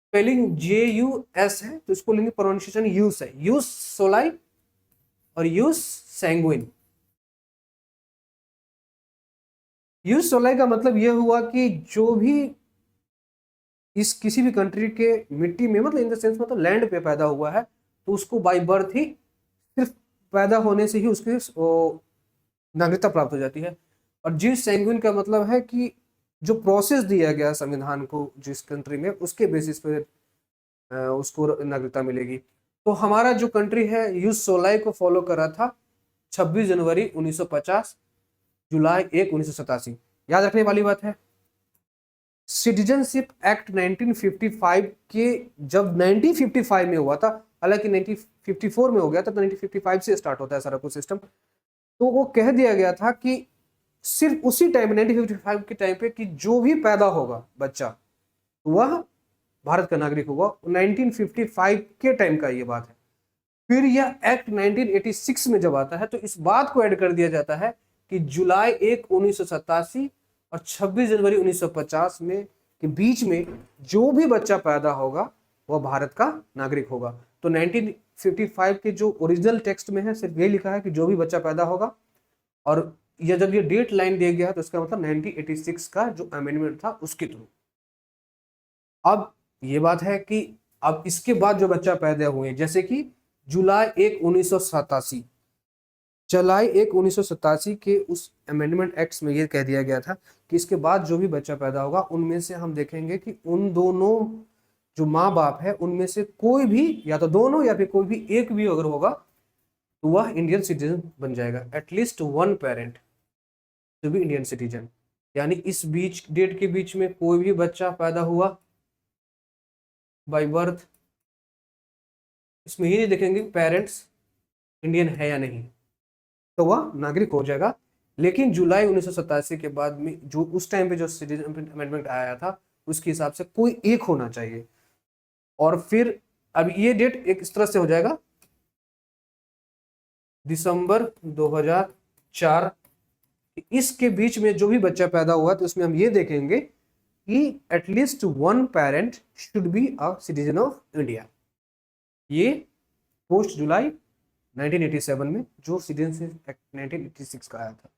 स्पेलिंग JUS है, तो इसको लेंगे प्रोनाउंसिएशन यूस है, यूस सोलाई और यूस सैंगुइन। यूस सोलाई का मतलब यह हुआ कि जो भी इस किसी भी कंट्री के मिट्टी में, मतलब इन द सेंस मतलब लैंड पे पैदा हुआ है, तो उसको बाय बर्थ ही, सिर्फ पैदा होने से ही उसकी नागरिकता प्राप्त हो जाती है। और जिस सैंगुइन का मतलब है कि जो प्रोसेस दिया गया संविधान को जिस कंट्री में, उसके बेसिस पे उसको नागरिकता मिलेगी। तो हमारा जो कंट्री है यूस सोलाई को फॉलो कर रहा था 26 जनवरी 1950, जुलाई 1 1987। याद रखने वाली बात है। सिटीजनशिप एक्ट 1955 के जब 1955 में हुआ था, हालांकि 1954 में हो गया था, तो 1955 से स्टार्ट होता है सारा कुछ सिस्टम। तो वो कह दिया गया था कि सिर्फ उसी टाइम 1955 के टाइम पे कि जो भी पैदा होगा बच्चा वह भारत का नागरिक होगा। 1955 के टाइम का ये बात है। फिर यह एक्ट 1986 में जब आता है तो इस बात को ऐड कर दिया जाता है कि जुलाई 1 1987 और 26 जनवरी 1950 में के बीच में जो भी बच्चा पैदा होगा वह भारत का नागरिक होगा। तो 1955 के जो ओरिजिनल टेक्स्ट में है सिर्फ ये लिखा है कि जो भी बच्चा पैदा होगा, और यह जब ये डेट लाइन दिया गया तो इसका मतलब 1986 का जो अमेंडमेंट था उसके थ्रू। अब ये बात है कि अब इसके बाद जो बच्चा पैदा हुए, जैसे कि जुलाई 1 1987, जुलाई 1 1987 के उस अमेंडमेंट एक्ट में ये कह दिया गया था कि इसके बाद जो भी बच्चा पैदा होगा उनमें से हम देखेंगे कि उन दोनों जो माँ बाप है उनमें से कोई भी, या तो दोनों या फिर कोई भी एक भी अगर होगा तो वह इंडियन सिटीजन बन जाएगा। At least one parent to be Indian citizen. यानी इस बीच डेट के बीच में कोई भी बच्चा पैदा हुआ बाय बर्थ, इसमें ये नहीं देखेंगे पेरेंट्स इंडियन है या नहीं, तो वह नागरिक हो जाएगा। लेकिन जुलाई 1987 के बाद में जो उस टाइम पे जो सिटीजन अमेंडमेंट आया था उसके हिसाब से कोई एक होना चाहिए। और फिर अब ये डेट एक इस तरह से हो जाएगा, दिसंबर 2004। इसके बीच में जो भी बच्चा पैदा हुआ तो उसमें हम ये देखेंगे कि at least one parent should be a citizen of India. ये पोस्ट जुलाई 1987 में जो सिटीजनशिप एक्ट 1986 का आया था।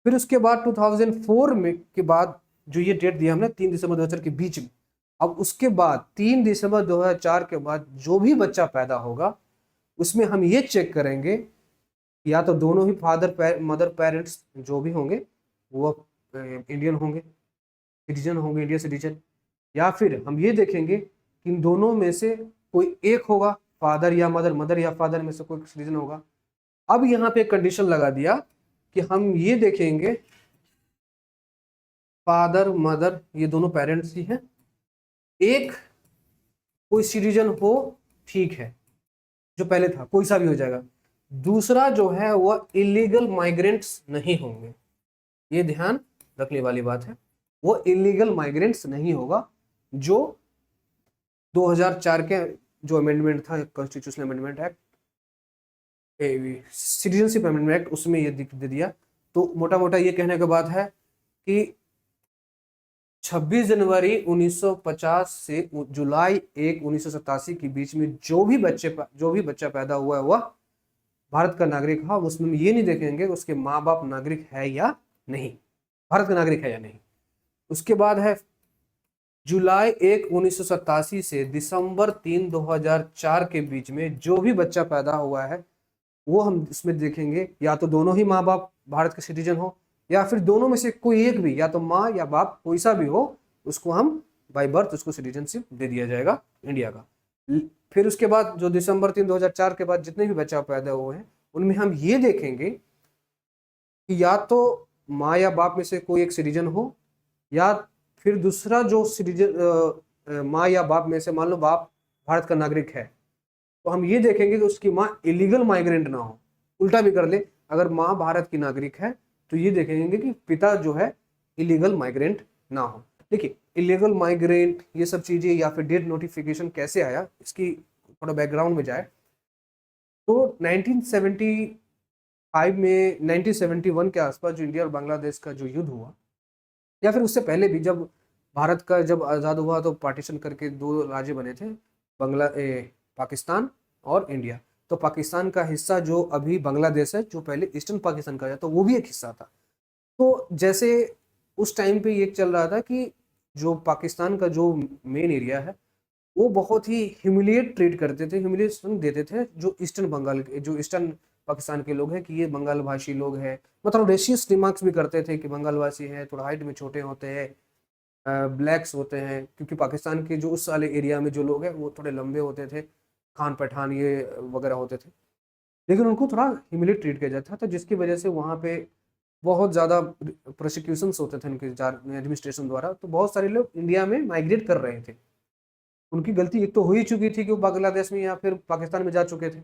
फिर उसके बाद 2004 में के बाद जो ये डेट दिया हमने 3 दिसंबर 2004 के बीच में, अब उसके बाद 3 दिसंबर 2004 के बाद जो भी बच्चा पैदा होगा उसमें हम ये चेक करेंगे या तो दोनों ही फादर मदर पेरेंट्स जो भी होंगे वो इंडियन होंगे, सिटीजन होंगे, इंडियन सिटीजन, या फिर हम ये देखेंगे कि इन दोनों में से कोई एक होगा, फादर या मदर, मदर या फादर में से कोई सिटीजन होगा। अब यहाँ पे एक कंडीशन लगा दिया कि हम ये देखेंगे फादर मदर ये दोनों पेरेंट्स ही हैं, एक कोई सिटीजन हो ठीक है, जो पहले था कोई सा भी हो जाएगा, दूसरा जो है वह इलीगल माइग्रेंट्स नहीं होंगे। ये ध्यान रखने वाली बात है, वो इलीगल माइग्रेंट्स नहीं होगा। जो 2004 के जो अमेंडमेंट था constitutional amendment act, citizenship amendment act, उसमें ये दे दिया। तो मोटा मोटा ये कहने का बात है कि 26 जनवरी 1950 से जुलाई 1 1987 के बीच में जो भी बच्चा पैदा हुआ है वह भारत का नागरिक है। उसमें ये नहीं देखेंगे उसके माँ बाप नागरिक है या नहीं, भारत का नागरिक है या नहीं। उसके बाद है जुलाई 1 1987 से दिसंबर 3 2004 के बीच में जो भी बच्चा पैदा हुआ है वो हम इसमें देखेंगे या तो दोनों ही माँ बाप भारत के सिटीजन हो, या फिर दोनों में से कोई एक भी, या तो माँ या बाप कोई सा भी हो, उसको हम बाय बर्थ उसको सिटीजनशिप दे दिया जाएगा इंडिया का। फिर उसके बाद जो दिसंबर 3 2004 के बाद जितने भी बच्चा पैदा हुए हैं उनमें हम ये देखेंगे कि या तो माँ या बाप में से कोई एक सिटीजन हो, या फिर दूसरा जो सिटीजन माँ या बाप में से, मान लो बाप भारत का नागरिक है तो हम ये देखेंगे कि उसकी माँ इलीगल माइग्रेंट ना हो। उल्टा भी कर ले, अगर माँ भारत की नागरिक है तो ये देखेंगे कि पिता जो है इलीगल माइग्रेंट ना हो। देखिए इलीगल माइग्रेंट ये सब चीजें या फिर डेथ नोटिफिकेशन कैसे आया, इसकी थोड़ा बैकग्राउंड में जाए तो 1975 में 1971 के आसपास जो इंडिया और बांग्लादेश का जो युद्ध हुआ, या फिर उससे पहले भी जब भारत का जब आज़ाद हुआ तो पार्टीशन करके दो राज्य बने थे, पाकिस्तान और इंडिया। तो पाकिस्तान का हिस्सा जो अभी बांग्लादेश है, जो पहले ईस्टर्न पाकिस्तान का था, तो वो भी एक हिस्सा था। तो जैसे उस टाइम पे ये चल रहा था कि जो पाकिस्तान का जो मेन एरिया है वो बहुत ही ह्यूमिलिएट ट्रीट करते थे, ह्यूमिलिएशन देते थे जो ईस्टर्न बंगाल के, जो ईस्टर्न पाकिस्तान के लोग हैं कि ये बंगाल भाषी लोग हैं, मतलब रेशियस रिमार्क्स भी करते थे कि बंगालवासी हैं, थोड़ा हाइट में छोटे होते हैं, ब्लैक्स होते हैं, क्योंकि पाकिस्तान के जो उस वाले एरिया में जो लोग हैं वो थोड़े लंबे होते थे, खान पठान ये वगैरह होते थे, लेकिन उनको थोड़ा ह्यूमिलेट ट्रीट किया जाता था, तो जिसकी वजह से वहाँ पे बहुत ज़्यादा प्रोसिक्यूशंस होते थे उनके एडमिनिस्ट्रेशन द्वारा। तो बहुत सारे लोग इंडिया में माइग्रेट कर रहे थे। उनकी गलती एक तो हो ही चुकी थी कि वो बांग्लादेश में या फिर पाकिस्तान में जा चुके थे,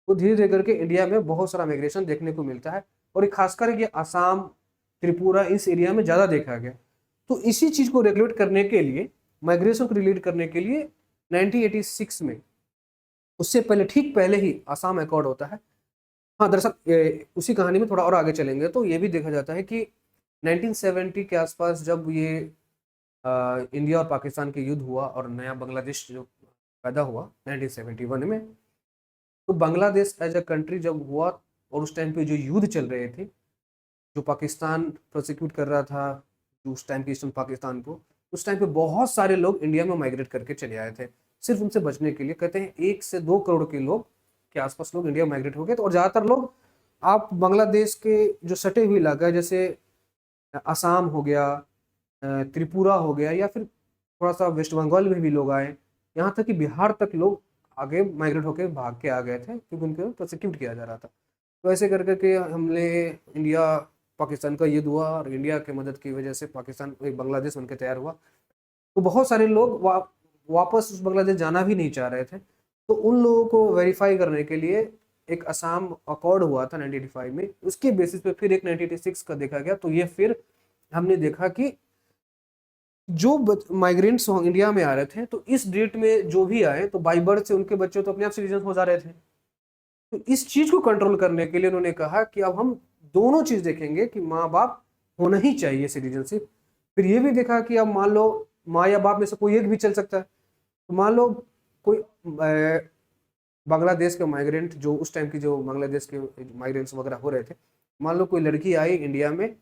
तो धीरे धीरे करके इंडिया में बहुत सारा माइग्रेशन देखने को मिलता है, और ये खासकर ये आसाम, त्रिपुरा, इस एरिया में ज़्यादा देखा गया। तो इसी चीज़ को रेगुलेट करने के लिए, माइग्रेशन को रिलेट करने के लिए 1986 में, उससे पहले ठीक पहले ही आसाम अकॉर्ड होता है। हाँ, दरअसल उसी कहानी में थोड़ा और आगे चलेंगे तो ये भी देखा जाता है कि 1970 के आसपास जब ये इंडिया और पाकिस्तान के युद्ध हुआ और नया बांग्लादेश जो पैदा हुआ 1971 में, तो बांग्लादेश एज अ कंट्री जब हुआ और उस टाइम पे जो युद्ध चल रहे थे, जो पाकिस्तान प्रोसिक्यूट कर रहा था जो उस टाइम के ईस्टर्न पाकिस्तान को, उस टाइम पे बहुत सारे लोग इंडिया में माइग्रेट करके चले आए थे सिर्फ उनसे बचने के लिए। कहते हैं 1 से 2 करोड़ के लोग के आसपास लोग इंडिया माइग्रेट हो गए। तो और ज़्यादातर लोग आप बांग्लादेश के जो सटे हुए इलाका है, जैसे असम हो गया, त्रिपुरा हो गया, या फिर थोड़ा सा वेस्ट बंगाल में भी लोग आए, यहाँ तक कि बिहार तक लोग आगे माइग्रेट होकर भाग के आ गए थे क्योंकि उनको प्रोसिक्यूट किया जा रहा था। तो ऐसे कर करके हमने इंडिया पाकिस्तान का युद्ध हुआ और इंडिया की मदद की वजह से पाकिस्तान एक बांग्लादेश बनकर तैयार हुआ। तो बहुत सारे लोग वापस उस बांग्लादेश जाना भी नहीं चाह रहे थे, तो उन लोगों को वेरीफाई करने के लिए एक असम अकॉर्ड हुआ था 1985 में, उसके बेसिस पे फिर एक 1986 का देखा गया। तो ये फिर हमने देखा कि जो माइग्रेंट्स इंडिया में आ रहे थे, तो इस डेट में जो भी आए तो बाई बर्थ से उनके बच्चे तो अपने आप सिटीजन हो जा रहे थे। तो इस चीज को कंट्रोल करने के लिए उन्होंने कहा कि अब हम दोनों चीज देखेंगे कि माँ बाप होना ही चाहिए सिटीजनशिप। फिर ये भी देखा कि अब मान लो माँ या बाप में से कोई एक भी चल सकता है। तो मान लो कोई बांग्लादेश के माइग्रेंट, जो उस टाइम की जो बांग्लादेश के माइग्रेंट्स वगैरह हो रहे थे, मान लो कोई लड़की आई इंडिया में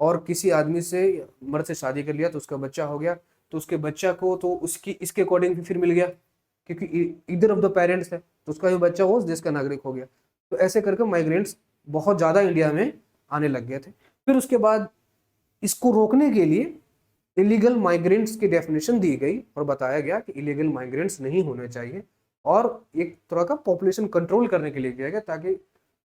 और किसी आदमी से, मर्द से शादी कर लिया, तो उसका बच्चा हो गया, तो उसके बच्चा को तो उसकी इसके अकॉर्डिंग भी फिर मिल गया क्योंकि इधर ऑफ द पेरेंट्स है, तो उसका जो बच्चा वो उस देश का नागरिक हो गया। तो ऐसे करके माइग्रेंट्स बहुत ज़्यादा इंडिया में आने लग गए थे। फिर उसके बाद इसको रोकने के लिए इलीगल माइग्रेंट्स की डेफिनेशन दी गई और बताया गया कि इलीगल माइग्रेंट्स नहीं होने चाहिए, और एक तरह का पॉपुलेशन कंट्रोल करने के लिए किया गया, ताकि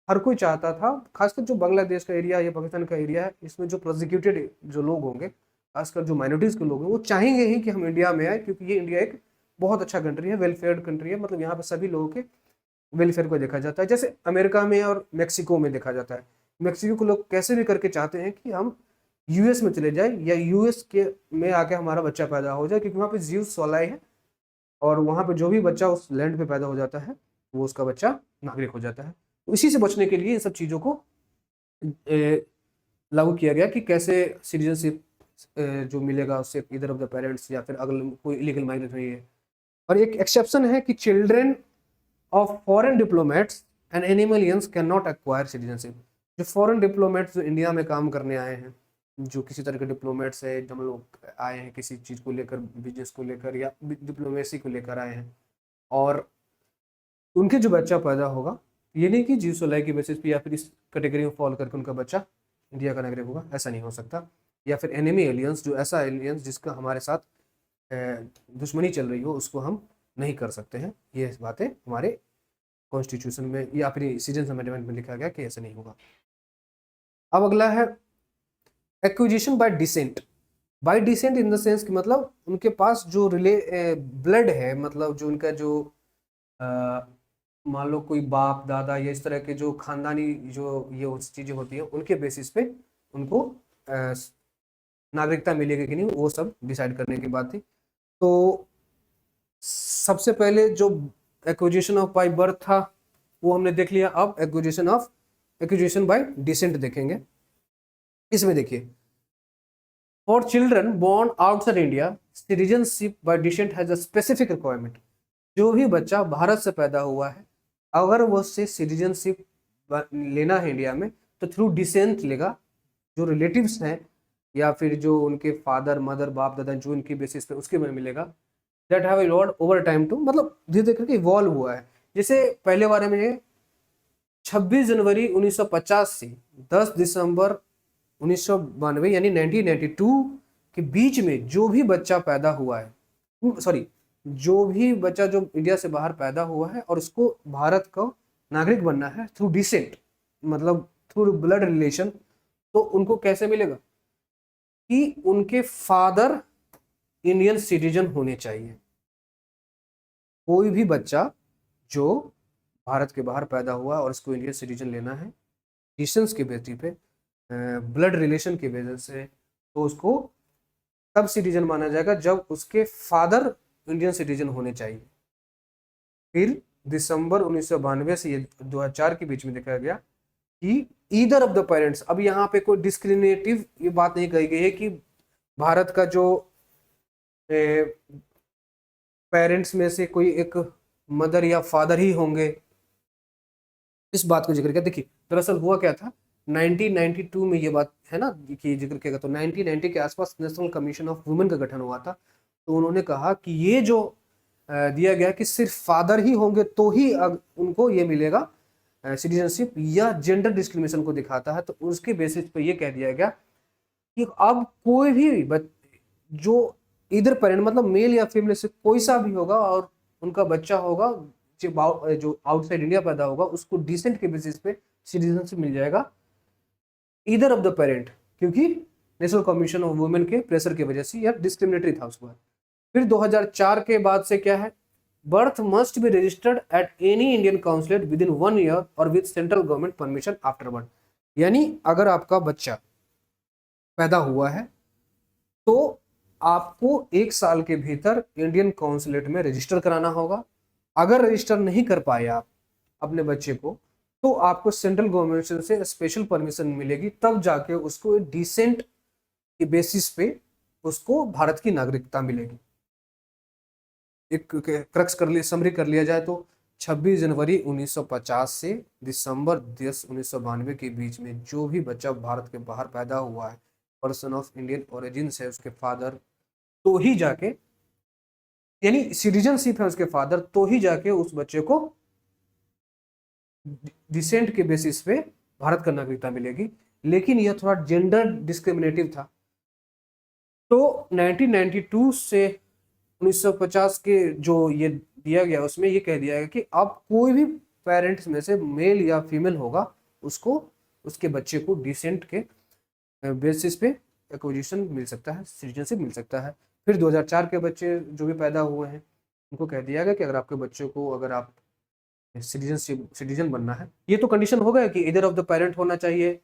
हर कोई चाहता था, खासकर जो बांग्लादेश का एरिया या पाकिस्तान का एरिया है, इसमें जो प्रोसिक्यूटेड जो लोग होंगे, खासकर जो माइनॉरिटीज के लोग हैं, वो चाहेंगे ही कि हम इंडिया में आए, क्योंकि ये इंडिया एक बहुत अच्छा कंट्री है, वेलफेयर कंट्री है, मतलब यहाँ पे सभी लोगों के वेलफेयर को देखा जाता है। जैसे अमेरिका में और मेक्सिको में देखा जाता है, मेक्सिको के लोग कैसे भी करके चाहते हैं कि हम यूएस में चले जाए या यूएस के में आके हमारा बच्चा पैदा हो जाए, क्योंकि वहाँ पे जीवस सॉलाई है, और वहाँ पे जो भी बच्चा उस लैंड पे पैदा हो जाता है वो उसका बच्चा नागरिक हो जाता है। तो इसी से बचने के लिए इन सब चीज़ों को लागू किया गया कि कैसे सिटीजनशिप जो मिलेगा उससे इधर ऑफ द पेरेंट्स या फिर अगर कोई इलीगल माइग्रेट हुई है। और एक एक्सेप्शन है कि children of foreign diplomats and enemy aliens can not acquire citizenship. जो फॉरेन डिप्लोमेट्स जो इंडिया में काम करने आए हैं, जो किसी तरह के डिप्लोमेट्स है, जब लोग आए हैं किसी चीज़ को लेकर, बिजनेस को लेकर या डिप्लोमेसी को लेकर आए हैं, और उनके जो बच्चा पैदा होगा, ये नहीं कि जीव सोलाई की बेसिस पे या फिर इस कैटेगरी में फॉल करके उनका बच्चा इंडिया का नागरिक होगा, ऐसा नहीं हो सकता। या फिर एनिमी एलियंस, जो ऐसा एलियंस जिसका हमारे साथ दुश्मनी चल रही हो, उसको हम नहीं कर सकते हैं। ये बातें हमारे कॉन्स्टिट्यूशन में या फिर सिटीजन अमेंडमेंट में लिखा गया कि ऐसा नहीं होगा। अब अगला है acquisition bye decent. Bye decent in the sense कि मतलब उनके पास जो ब्लड है, मतलब जो उनका जो मान लो कोई बाप दादा या इस तरह के जो खानदानी जो ये चीज़ें होती हैं, उनके बेसिस पे उनको नागरिकता मिलेगी कि नहीं, वो सब डिसाइड करने की बात थी। तो सबसे पहले जो एक्विजिशन ऑफ बाय बर्थ था वो हमने देख लिया। अब एक्विजिशन बाय डिसेंट देखेंगे। इसमें देखिए, for children born outside India citizenship by descent has a specific requirement. जो भी बच्चा भारत से पैदा हुआ है, अगर वो से सिटीजनशिप लेना है इंडिया में, तो थ्रू डिसेंट लेगा। जो रिलेटिव्स हैं या फिर जो उनके फादर मदर बाप दादा जो उनकी बेसिस पे उसके में मिलेगा। That have evolved over time to, मतलब धीरे धीरे करके इवॉल्व हुआ है। जैसे पहले बारे में 26 जनवरी 1950 से 10 दिसंबर 1992 यानी 1992 के बीच में जो भी बच्चा पैदा हुआ है, सॉरी, जो भी बच्चा जो इंडिया से बाहर पैदा हुआ है और उसको भारत का नागरिक बनना है थ्रू डिसेंट, मतलब थ्रू ब्लड रिलेशन, तो उनको कैसे मिलेगा कि उनके फादर इंडियन सिटीजन होने चाहिए। कोई भी बच्चा जो भारत के बाहर पैदा हुआ और उसको इंडियन सिटीजन लेना है डिस्टेंस की बेसिस पे, ब्लड रिलेशन की वजह से, तो उसको तब सिटीजन माना जाएगा जब उसके फादर इंडियन सिटीजन होने चाहिए। फिर दिसंबर 1992 से ये 2004 के बीच में देखा गया कि ईदर ऑफ द पेरेंट्स, अब यहाँ पे कोई डिस्क्रिमिनेटिव ये बात नहीं कही गई है कि भारत का जो पेरेंट्स में से कोई एक मदर या फादर ही होंगे, इस बात को जिक्र किया। देखिए दरअसल हुआ क्या था, 1992 में ये बात है ना कि जिक्र किया गया, तो 1990 के आसपास नेशनल कमीशन ऑफ वुमेन का गठन हुआ था। तो उन्होंने कहा कि ये जो दिया गया कि सिर्फ फादर ही होंगे तो ही उनको ये मिलेगा सिटीजनशिप, या जेंडर डिस्क्रिमिनेशन को दिखाता है। तो उसके बेसिस पे ये कह दिया गया कि अब कोई भी जो इधर पेरेंट मतलब मेल या फीमेल से कोई सा भी होगा और उनका बच्चा होगा जो आउटसाइड इंडिया पैदा होगा, उसको डिसेंट के बेसिस पे सिटीजनशिप मिल जाएगा इधर ऑफ द पेरेंट, क्योंकि नेशनल कमीशन ऑफ वुमेन के प्रेशर की वजह से यह डिस्क्रिमिनेटरी था उसके बाद। फिर 2004 के बाद से क्या है, birth must be registered at any Indian consulate within 1 year और with central government permission after birth. यानी अगर आपका बच्चा पैदा हुआ है तो आपको 1 साल के भीतर इंडियन काउंसलेट में रजिस्टर कराना होगा। अगर रजिस्टर नहीं कर पाए आप अपने बच्चे को, तो आपको सेंट्रल गवर्नमेंट से स्पेशल परमिशन मिलेगी, तब जाके उसको डिसेंट के बेसिस पे उसको भारत की नागरिकता मिलेगी। एक क्रक्स कर लिया, समरी कर लिया जाए तो 26 जनवरी 1950 से दिसंबर 10 1992 के बीच में जो भी बच्चा भारत के बाहर पैदा हुआ है, पर्सन ऑफ इंडियन ओरिजिन है उसके फादर, तो ही जाके, यानी सिटीजनशिप है उसके फादर, तो ही जाके उस बच्चे को डिसेंट के बेसिस पे भारत का नागरिकता मिलेगी। लेकिन यह थोड़ा जेंडर डिस्क्रिमिनेटिव था। तो 1992 से 1950 के जो ये दिया गया उसमें ये कह दिया गया कि अब कोई भी पेरेंट्स में से मेल या फीमेल होगा, उसको उसके बच्चे को डिसेंट के बेसिस पे एक्विजिशन मिल सकता है, सिटीजनशिप मिल सकता है। फिर 2004 के बच्चे जो भी पैदा हुए हैं उनको कह दिया गया कि अगर आपके बच्चे को, अगर आप सिटीजन बनना है, ये तो कंडीशन हो गया कि इधर ऑफ द पेरेंट होना चाहिए,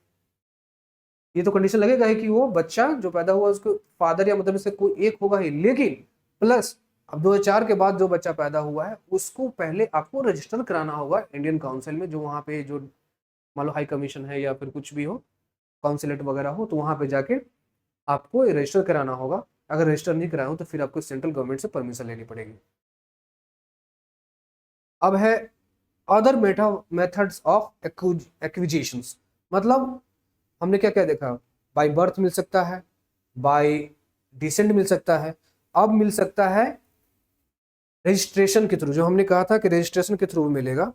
ये तो कंडीशन लगेगा है कि वो बच्चा जो पैदा हुआ उसको फादर या मदर में से कोई एक होगा ही। लेकिन प्लस अब 2004 के बाद जो बच्चा पैदा हुआ है उसको पहले आपको रजिस्टर कराना होगा इंडियन काउंसिल में, जो वहाँ पे जो मान लो हाई कमीशन है या फिर कुछ भी हो, काउंसिलेट वगैरह हो, तो वहाँ पे जाके आपको रजिस्टर कराना होगा। अगर रजिस्टर नहीं कराया हो तो फिर आपको सेंट्रल गवर्नमेंट से परमिशन लेनी पड़ेगी। अब है अदर मेथड्स ऑफ एक्विजिशंस, मतलब हमने क्या क्या देखा, बाय बर्थ मिल सकता है, बाय डिसेंट मिल सकता है, अब मिल सकता है रजिस्ट्रेशन के थ्रू। जो हमने कहा था कि रजिस्ट्रेशन के थ्रू मिलेगा,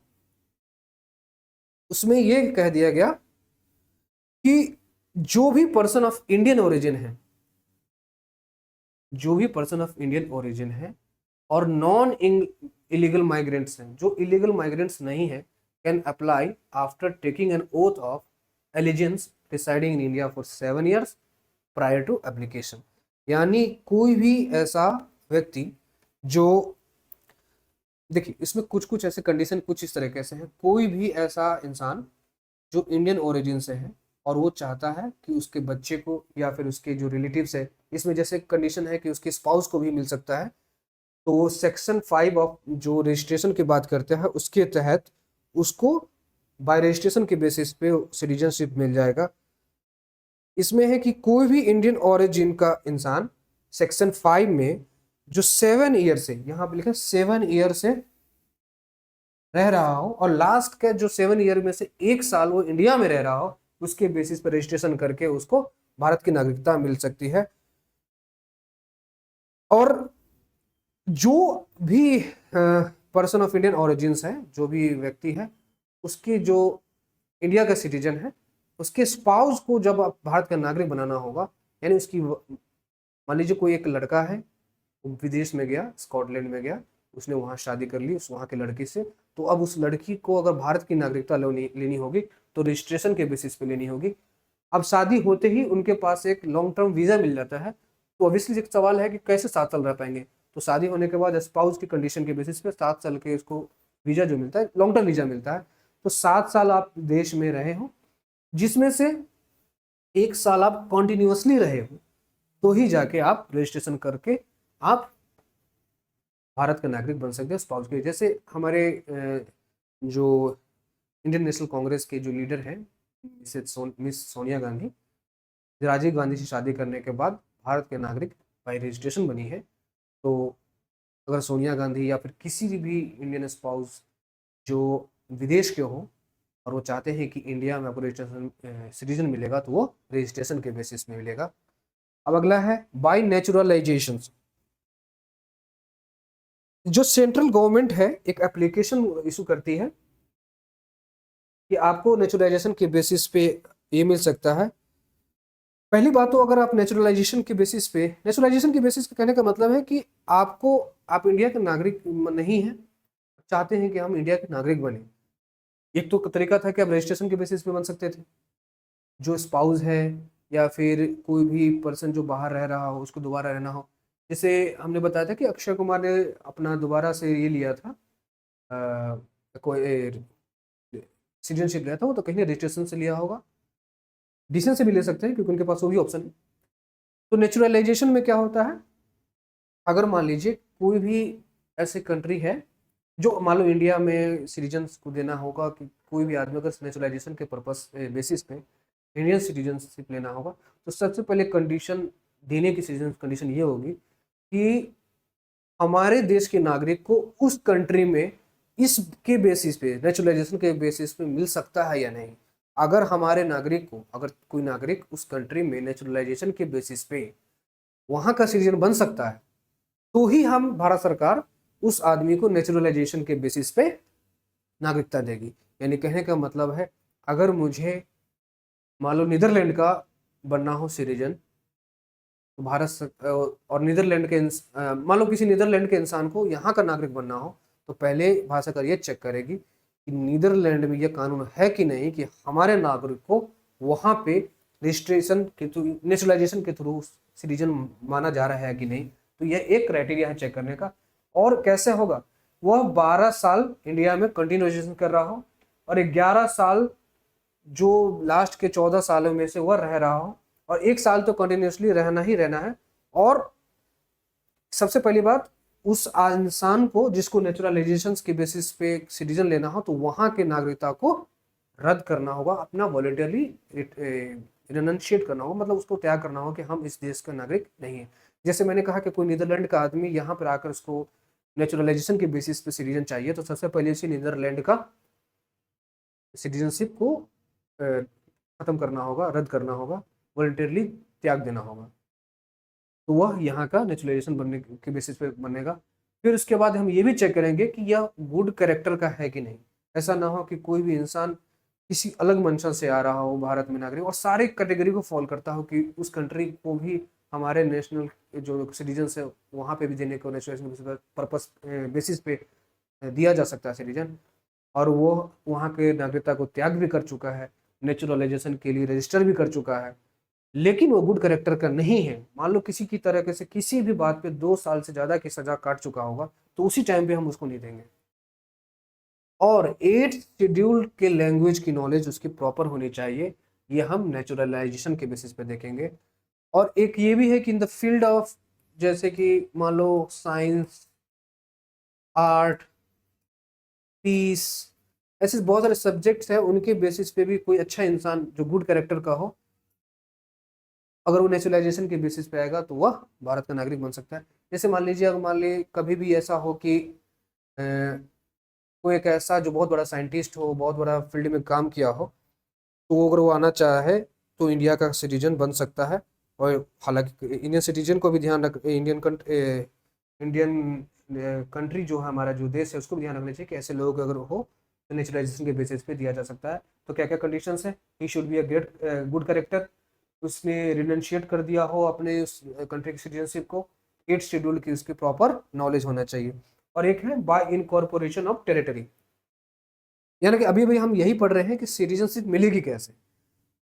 उसमें यह कह दिया गया कि जो भी पर्सन ऑफ इंडियन ओरिजिन है, जो भी पर्सन ऑफ इंडियन ओरिजिन है और नॉन इलीगल माइग्रेंट्स हैं, जो इलीगल माइग्रेंट्स नहीं है, can apply after taking an oath of allegiance residing in India for 7 years prior to application. यानी कोई भी ऐसा व्यक्ति जो, देखिए इसमें कुछ कुछ ऐसे कंडीशन कुछ इस तरीके से हैं, कोई भी ऐसा इंसान जो इंडियन ओरिजिन से है और वो चाहता है कि उसके बच्चे को या फिर उसके जो रिलेटिव्स है, इसमें जैसे कंडीशन है कि उसके स्पाउस को भी मिल सकता है, तो वो सेक्शन 5 ऑफ जो रजिस्ट्रेशन की बात करते हैं उसके तहत उसको बाय रजिस्ट्रेशन के बेसिस पे सिटीजनशिप मिल जाएगा। इसमें है कि कोई भी इंडियन ओरिजिन का इंसान सेक्शन 5 में जो 7 ईयर से, यहाँ पे लिखा 7 ईयर से रह रहा हो और लास्ट का जो 7 ईयर में से 1 साल वो इंडिया में रह रहा हो, उसके बेसिस पर रजिस्ट्रेशन करके उसको भारत की नागरिकता मिल सकती है। और जो भी पर्सन ऑफ इंडियन ओरिजिन्स है, जो भी व्यक्ति है, उसकी जो इंडिया का सिटीजन है, उसके स्पाउस को जब भारत का नागरिक बनाना होगा, यानी उसकी, मान लीजिए कोई एक लड़का है, वो विदेश में गया, स्कॉटलैंड में गया, उसने वहाँ शादी कर ली उस वहाँ के लड़की से, तो अब उस लड़की को अगर भारत की नागरिकता लेनी होगी तो रजिस्ट्रेशन के बेसिस पे लेनी होगी। अब शादी होते ही उनके पास एक लॉन्ग टर्म वीज़ा मिल जाता है, तो ऑब्वियसली एक सवाल है कि कैसे 7 साल रह पाएंगे। तो शादी होने के बाद स्पाउस की कंडीशन के बेसिस पे 7 साल के उसको वीज़ा जो मिलता है, लॉन्ग टर्म वीज़ा मिलता है। तो 7 साल आप देश में रहे हो, जिसमें से 1 साल आप कॉन्टिन्यूसली रहे हो, तो ही जाके आप रजिस्ट्रेशन करके आप भारत का नागरिक बन सकते हैं स्पाउस के। जैसे हमारे जो इंडियन नेशनल कांग्रेस के जो लीडर हैं मिस सोनिया गांधी, राजीव गांधी से शादी करने के बाद भारत के नागरिक बाई रजिस्ट्रेशन बनी है। तो अगर सोनिया गांधी या फिर किसी भी इंडियन स्पाउस जो विदेश के हो और वो चाहते हैं कि इंडिया में आपको रजिस्ट्रेशन सिटीजन मिलेगा, तो वो रजिस्ट्रेशन के बेसिस में मिलेगा। अब अगला है बाई नेचुरलाइजेशन। जो सेंट्रल गवर्नमेंट है एक एप्लीकेशन इशू करती है कि आपको नेचुरलाइजेशन के बेसिस पे ये मिल सकता है। पहली बात तो अगर आप नेचुरलाइजेशन के बेसिस पे, नेचुरलाइजेशन के बेसिस पे कहने का मतलब है कि आप इंडिया के नागरिक नहीं हैं, चाहते हैं कि हम इंडिया के नागरिक बने। एक तो तरीका था कि आप रजिस्ट्रेशन के बेसिस पे बन सकते थे, जो स्पाउस है या फिर कोई भी पर्सन जो बाहर रह रहा हो उसको दोबारा रहना हो। जैसे हमने बताया था कि अक्षय कुमार ने अपना दोबारा से ये लिया था, कोई सिटीजनशिप लिया था, वो तो कहीं रजिस्ट्रेशन से लिया होगा, डिसीजन से भी ले सकते हैं क्योंकि उनके पास वो भी ऑप्शन है। तो नेचुरलाइजेशन में क्या होता है, अगर मान लीजिए कोई भी ऐसे कंट्री है जो मान लो इंडिया में सिटीजन को देना होगा, कि कोई भी आदमी अगर नेचुरलाइजेशन के पर्पस बेसिस पे इंडियन सिटीजनशिप लेना होगा, तो सबसे पहले कंडीशन देने की सिटीजन कंडीशन ये होगी कि हमारे देश के नागरिक को उस कंट्री में इसके बेसिस पे, नेचुरलाइजेशन के बेसिस पे मिल सकता है या नहीं। अगर हमारे नागरिक को, अगर कोई नागरिक उस कंट्री में नेचुरलाइजेशन के बेसिस पे वहां का सिटीजन बन सकता है, तो ही हम, भारत सरकार उस आदमी को नेचुरलाइजेशन के बेसिस पे नागरिकता देगी। यानी कहने का मतलब है, अगर मुझे मान लो नीदरलैंड का बनना हो सिटीजन, तो और नीदरलैंड के मान लो किसी नीदरलैंड के इंसान को यहाँ का नागरिक बनना हो, तो पहले भारत सरकार ये चेक करेगी कि नीदरलैंड में ये कानून है कि नहीं कि हमारे नागरिक को वहाँ पे रजिस्ट्रेशन के थ्रू, नेचुरलाइजेशन के थ्रू सिटीजन माना जा रहा है कि नहीं। तो यह एक क्राइटेरिया है चेक करने का। और कैसे होगा, वह 12 साल इंडिया में कंटिन्यूएशन कर रहा हो और 11 साल जो लास्ट के 14 सालों में से वह रह रहा हो, और 1 साल तो कंटिन्यूसली रहना ही रहना है। और सबसे पहली बात, उस इंसान को जिसको नेचुरलाइजेशन के बेसिस पे सिटीजन लेना हो, तो वहां के नागरिकता को रद्द करना होगा, अपना वॉलंटरी रिनंशिएट करना होगा, मतलब उसको त्याग करना होगा कि हम इस देश का नागरिक नहीं है। जैसे मैंने कहा कि कोई नीदरलैंड का आदमी यहाँ पर आकर उसको नेचुरलाइजेशन के बेसिस पे सिटीजन चाहिए, तो सबसे पहले उसे नीदरलैंड का सिटीजनशिप को खत्म करना होगा, रद्द करना होगा, वॉलंटरली त्याग देना होगा, तो वह यहाँ का नेचुरलाइजेशन बनने के बेसिस पे बनेगा। फिर उसके बाद हम ये भी चेक करेंगे कि यह गुड कैरेक्टर का है कि नहीं। ऐसा ना हो कि कोई भी इंसान किसी अलग मंशा से आ रहा हो भारत में नागरिक और सारे कैटेगरी को फॉल करता हो कि उस कंट्री को भी हमारे नेशनल जो सिटीजन है वहाँ पे भी देने को नेचुरलाइजेशन पर्पस बेसिस पे दिया जा सकता है सिटीजन, और वो वहाँ के नागरिकता को त्याग भी कर चुका है, नेचुरलाइजेशन के लिए रजिस्टर भी कर चुका है, लेकिन वो गुड करेक्टर का नहीं है। मान लो किसी की तरह से किसी भी बात पे 2 साल से ज्यादा की सजा काट चुका होगा, तो उसी टाइम पे हम उसको नहीं देंगे। और 8 शेड्यूल के लैंग्वेज की नॉलेज उसकी प्रॉपर होनी चाहिए, ये हम नेचुरलाइजेशन के बेसिस पे देखेंगे। और एक ये भी है कि इन द फील्ड ऑफ, जैसे कि मान लो साइंस, आर्ट, पीस, ऐसे बहुत सारे सब्जेक्ट्स हैं, उनके बेसिस पे भी कोई अच्छा इंसान जो गुड कैरेक्टर का हो, अगर वो नेचुरलाइजेशन के बेसिस पे आएगा तो वह भारत का नागरिक बन सकता है। जैसे मान लीजिए, अगर मान लीजिए कभी भी ऐसा हो कि कोई एक ऐसा जो बहुत बड़ा साइंटिस्ट हो, बहुत बड़ा फील्ड में काम किया हो, तो अगर वो आना चाहे तो इंडिया का सिटीजन बन सकता है। और हालांकि इंडियन सिटीजन को भी ध्यान रख, इंडियन कंट्री जो है, हमारा जो देश है, उसको भी ध्यान रखना चाहिए कि ऐसे लोग अगर हो तो नेचुरलाइजेशन के बेसिस पे दिया जा सकता है। तो क्या क्या कंडीशंस है? He should be a great good character, उसने रिनंशिएट कर दिया हो अपने उस कंट्री की सिटीजनशिप को, 8 शेड्यूल की उसकी प्रॉपर नॉलेज होना चाहिए। और एक है बाय इनकॉर्पोरेशन ऑफ टेरिटरी, यानी कि अभी अभी हम यही पढ़ रहे हैं कि सिटीजनशिप मिलेगी कैसे।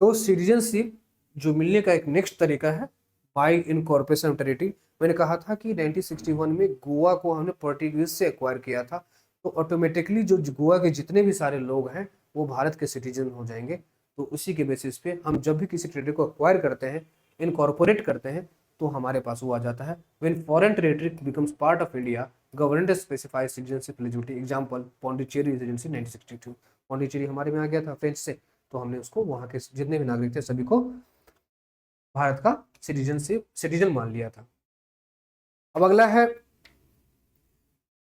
तो सिटीजनशिप जो मिलने का एक नेक्स्ट तरीका है बाय इनकॉर्पोरेशन ऑफ टेरिटरी। मैंने कहा था कि 1961 में गोवा को हमने पोर्टुगीज से एक्वायर किया था, तो ऑटोमेटिकली जो गोवा के जितने भी सारे लोग हैं वो भारत के सिटीजन हो जाएंगे। तो उसी के बेसिस पे हम जब भी किसी टेरिटरी को एक्वायर करते हैं, इनकॉर्पोरेट करते हैं, तो हमारे पास वो आ जाता है। When foreign territory becomes part of India, government specified citizenship eligibility. Example Pondicherry residency 1962, Pondicherry हमारे में आ गया था फ्रेंच से, तो हमने उसको वहाँ के जितने भी नागरिक थे सभी को भारत का सिटीजन मान लिया था। अब अगला है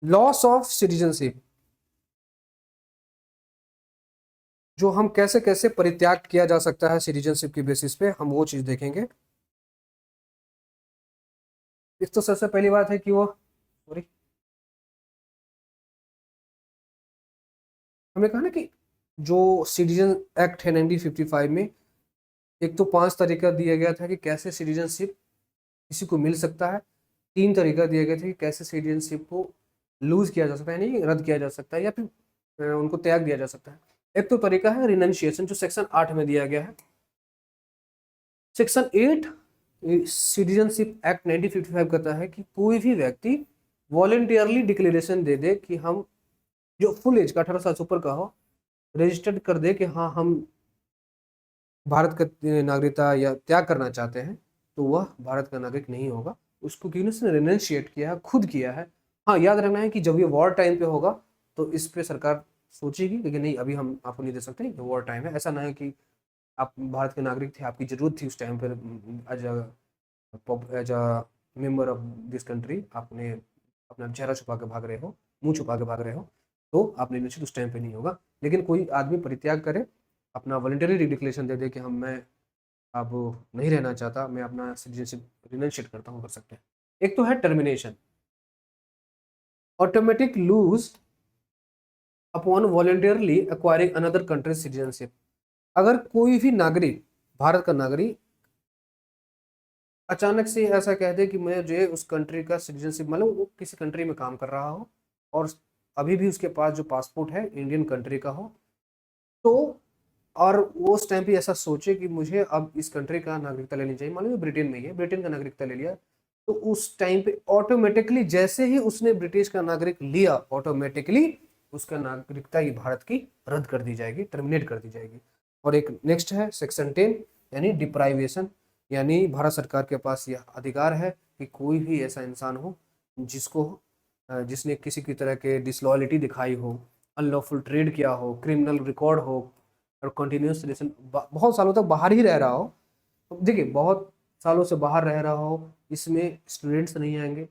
लॉस ऑफ सिटीजनशिप, जो हम कैसे कैसे परित्याग किया जा सकता है सिटीजनशिप की बेसिस पे, हम वो चीज देखेंगे। एक तो सबसे पहली बात है कि वो, सॉरी, हमने कहा ना कि जो सिटीजन एक्ट है 1955 में, एक तो 5 तरीका दिया गया था कि कैसे सिटीजनशिप किसी को मिल सकता है, 3 तरीका दिए गए थे कि कैसे सिटीजनशिप को लूज किया जा सकता है, नहीं रद्द किया जा सकता है, या फिर उनको त्याग दिया जा सकता है। एक तो तरीका है रिनंशिएशन, जो सेक्शन 8 में दिया गया है। सेक्शन 8 सिटीजनशिप एक्ट 1955 कहता है कि कोई भी व्यक्ति वॉलेंटियरली डिक्लेरेशन दे दे कि हम, जो फुल एज का 18 साल से ऊपर का हो, रजिस्टर्ड कर दे कि हाँ हम भारत का नागरिकता या त्याग करना चाहते हैं, तो वह भारत का नागरिक नहीं होगा। उसको क्योंकि उसने रिनंशिएट किया है, खुद किया है। हाँ, याद रखना है कि जब ये वॉर टाइम पे होगा तो इस पे सरकार सोचेगी, लेकिन नहीं, अभी हम आपको नहीं दे सकते, ये वॉर टाइम है। ऐसा ना है कि आप भारत के नागरिक थे, आपकी जरूरत थी उस टाइम पर, as a member of this country, आपने अपना चेहरा छुपा के भाग रहे हो, मुंह छुपा के भाग रहे हो, तो आपने निश्चित उस टाइम पे नहीं होगा। लेकिन कोई आदमी परित्याग करे, अपना वॉलंटरी डिक्लेरेशन दे दे कि हम, मैं अब नहीं रहना चाहता, मैं अपना सिटीजनशिप रिनंशिएट करता हूँ, कर सकते हैं। एक तो है termination, automatic lose upon voluntarily acquiring another country citizenship. अगर कोई भी नागरिक, भारत का नागरिक, अचानक से ऐसा कह दे कि मैं जो है उस कंट्री का सिटीजनशिप, मतलब वो किसी कंट्री में काम कर रहा हो और अभी भी उसके पास जो पासपोर्ट है इंडियन कंट्री का हो, तो और वो उस टाइम पे ऐसा सोचे कि मुझे अब इस कंट्री का नागरिकता लेनी चाहिए, मान लो ब्रिटेन में ही है, ब्रिटेन का नागरिकता ले लिया, तो उस टाइम पे ऑटोमेटिकली जैसे ही उसने ब्रिटिश का नागरिक लिया, ऑटोमेटिकली उसका नागरिकता ही भारत की रद्द कर दी जाएगी, टर्मिनेट कर दी जाएगी। और एक नेक्स्ट है सेक्शन 10, यानी डिप्राइवेशन, यानी भारत सरकार के पास यह अधिकार है कि कोई भी ऐसा इंसान हो जिसको जिसने किसी की तरह के डिसलॉयलिटी दिखाई हो, अनलॉफुल ट्रेड किया हो, क्रिमिनल रिकॉर्ड हो, और कंटिन्यूस रिलेशन, बहुत सालों तक बाहर ही रह रहा हो। तो देखिए, बहुत सालों से बाहर रह रहा हो, इसमें स्टूडेंट्स नहीं आएंगे,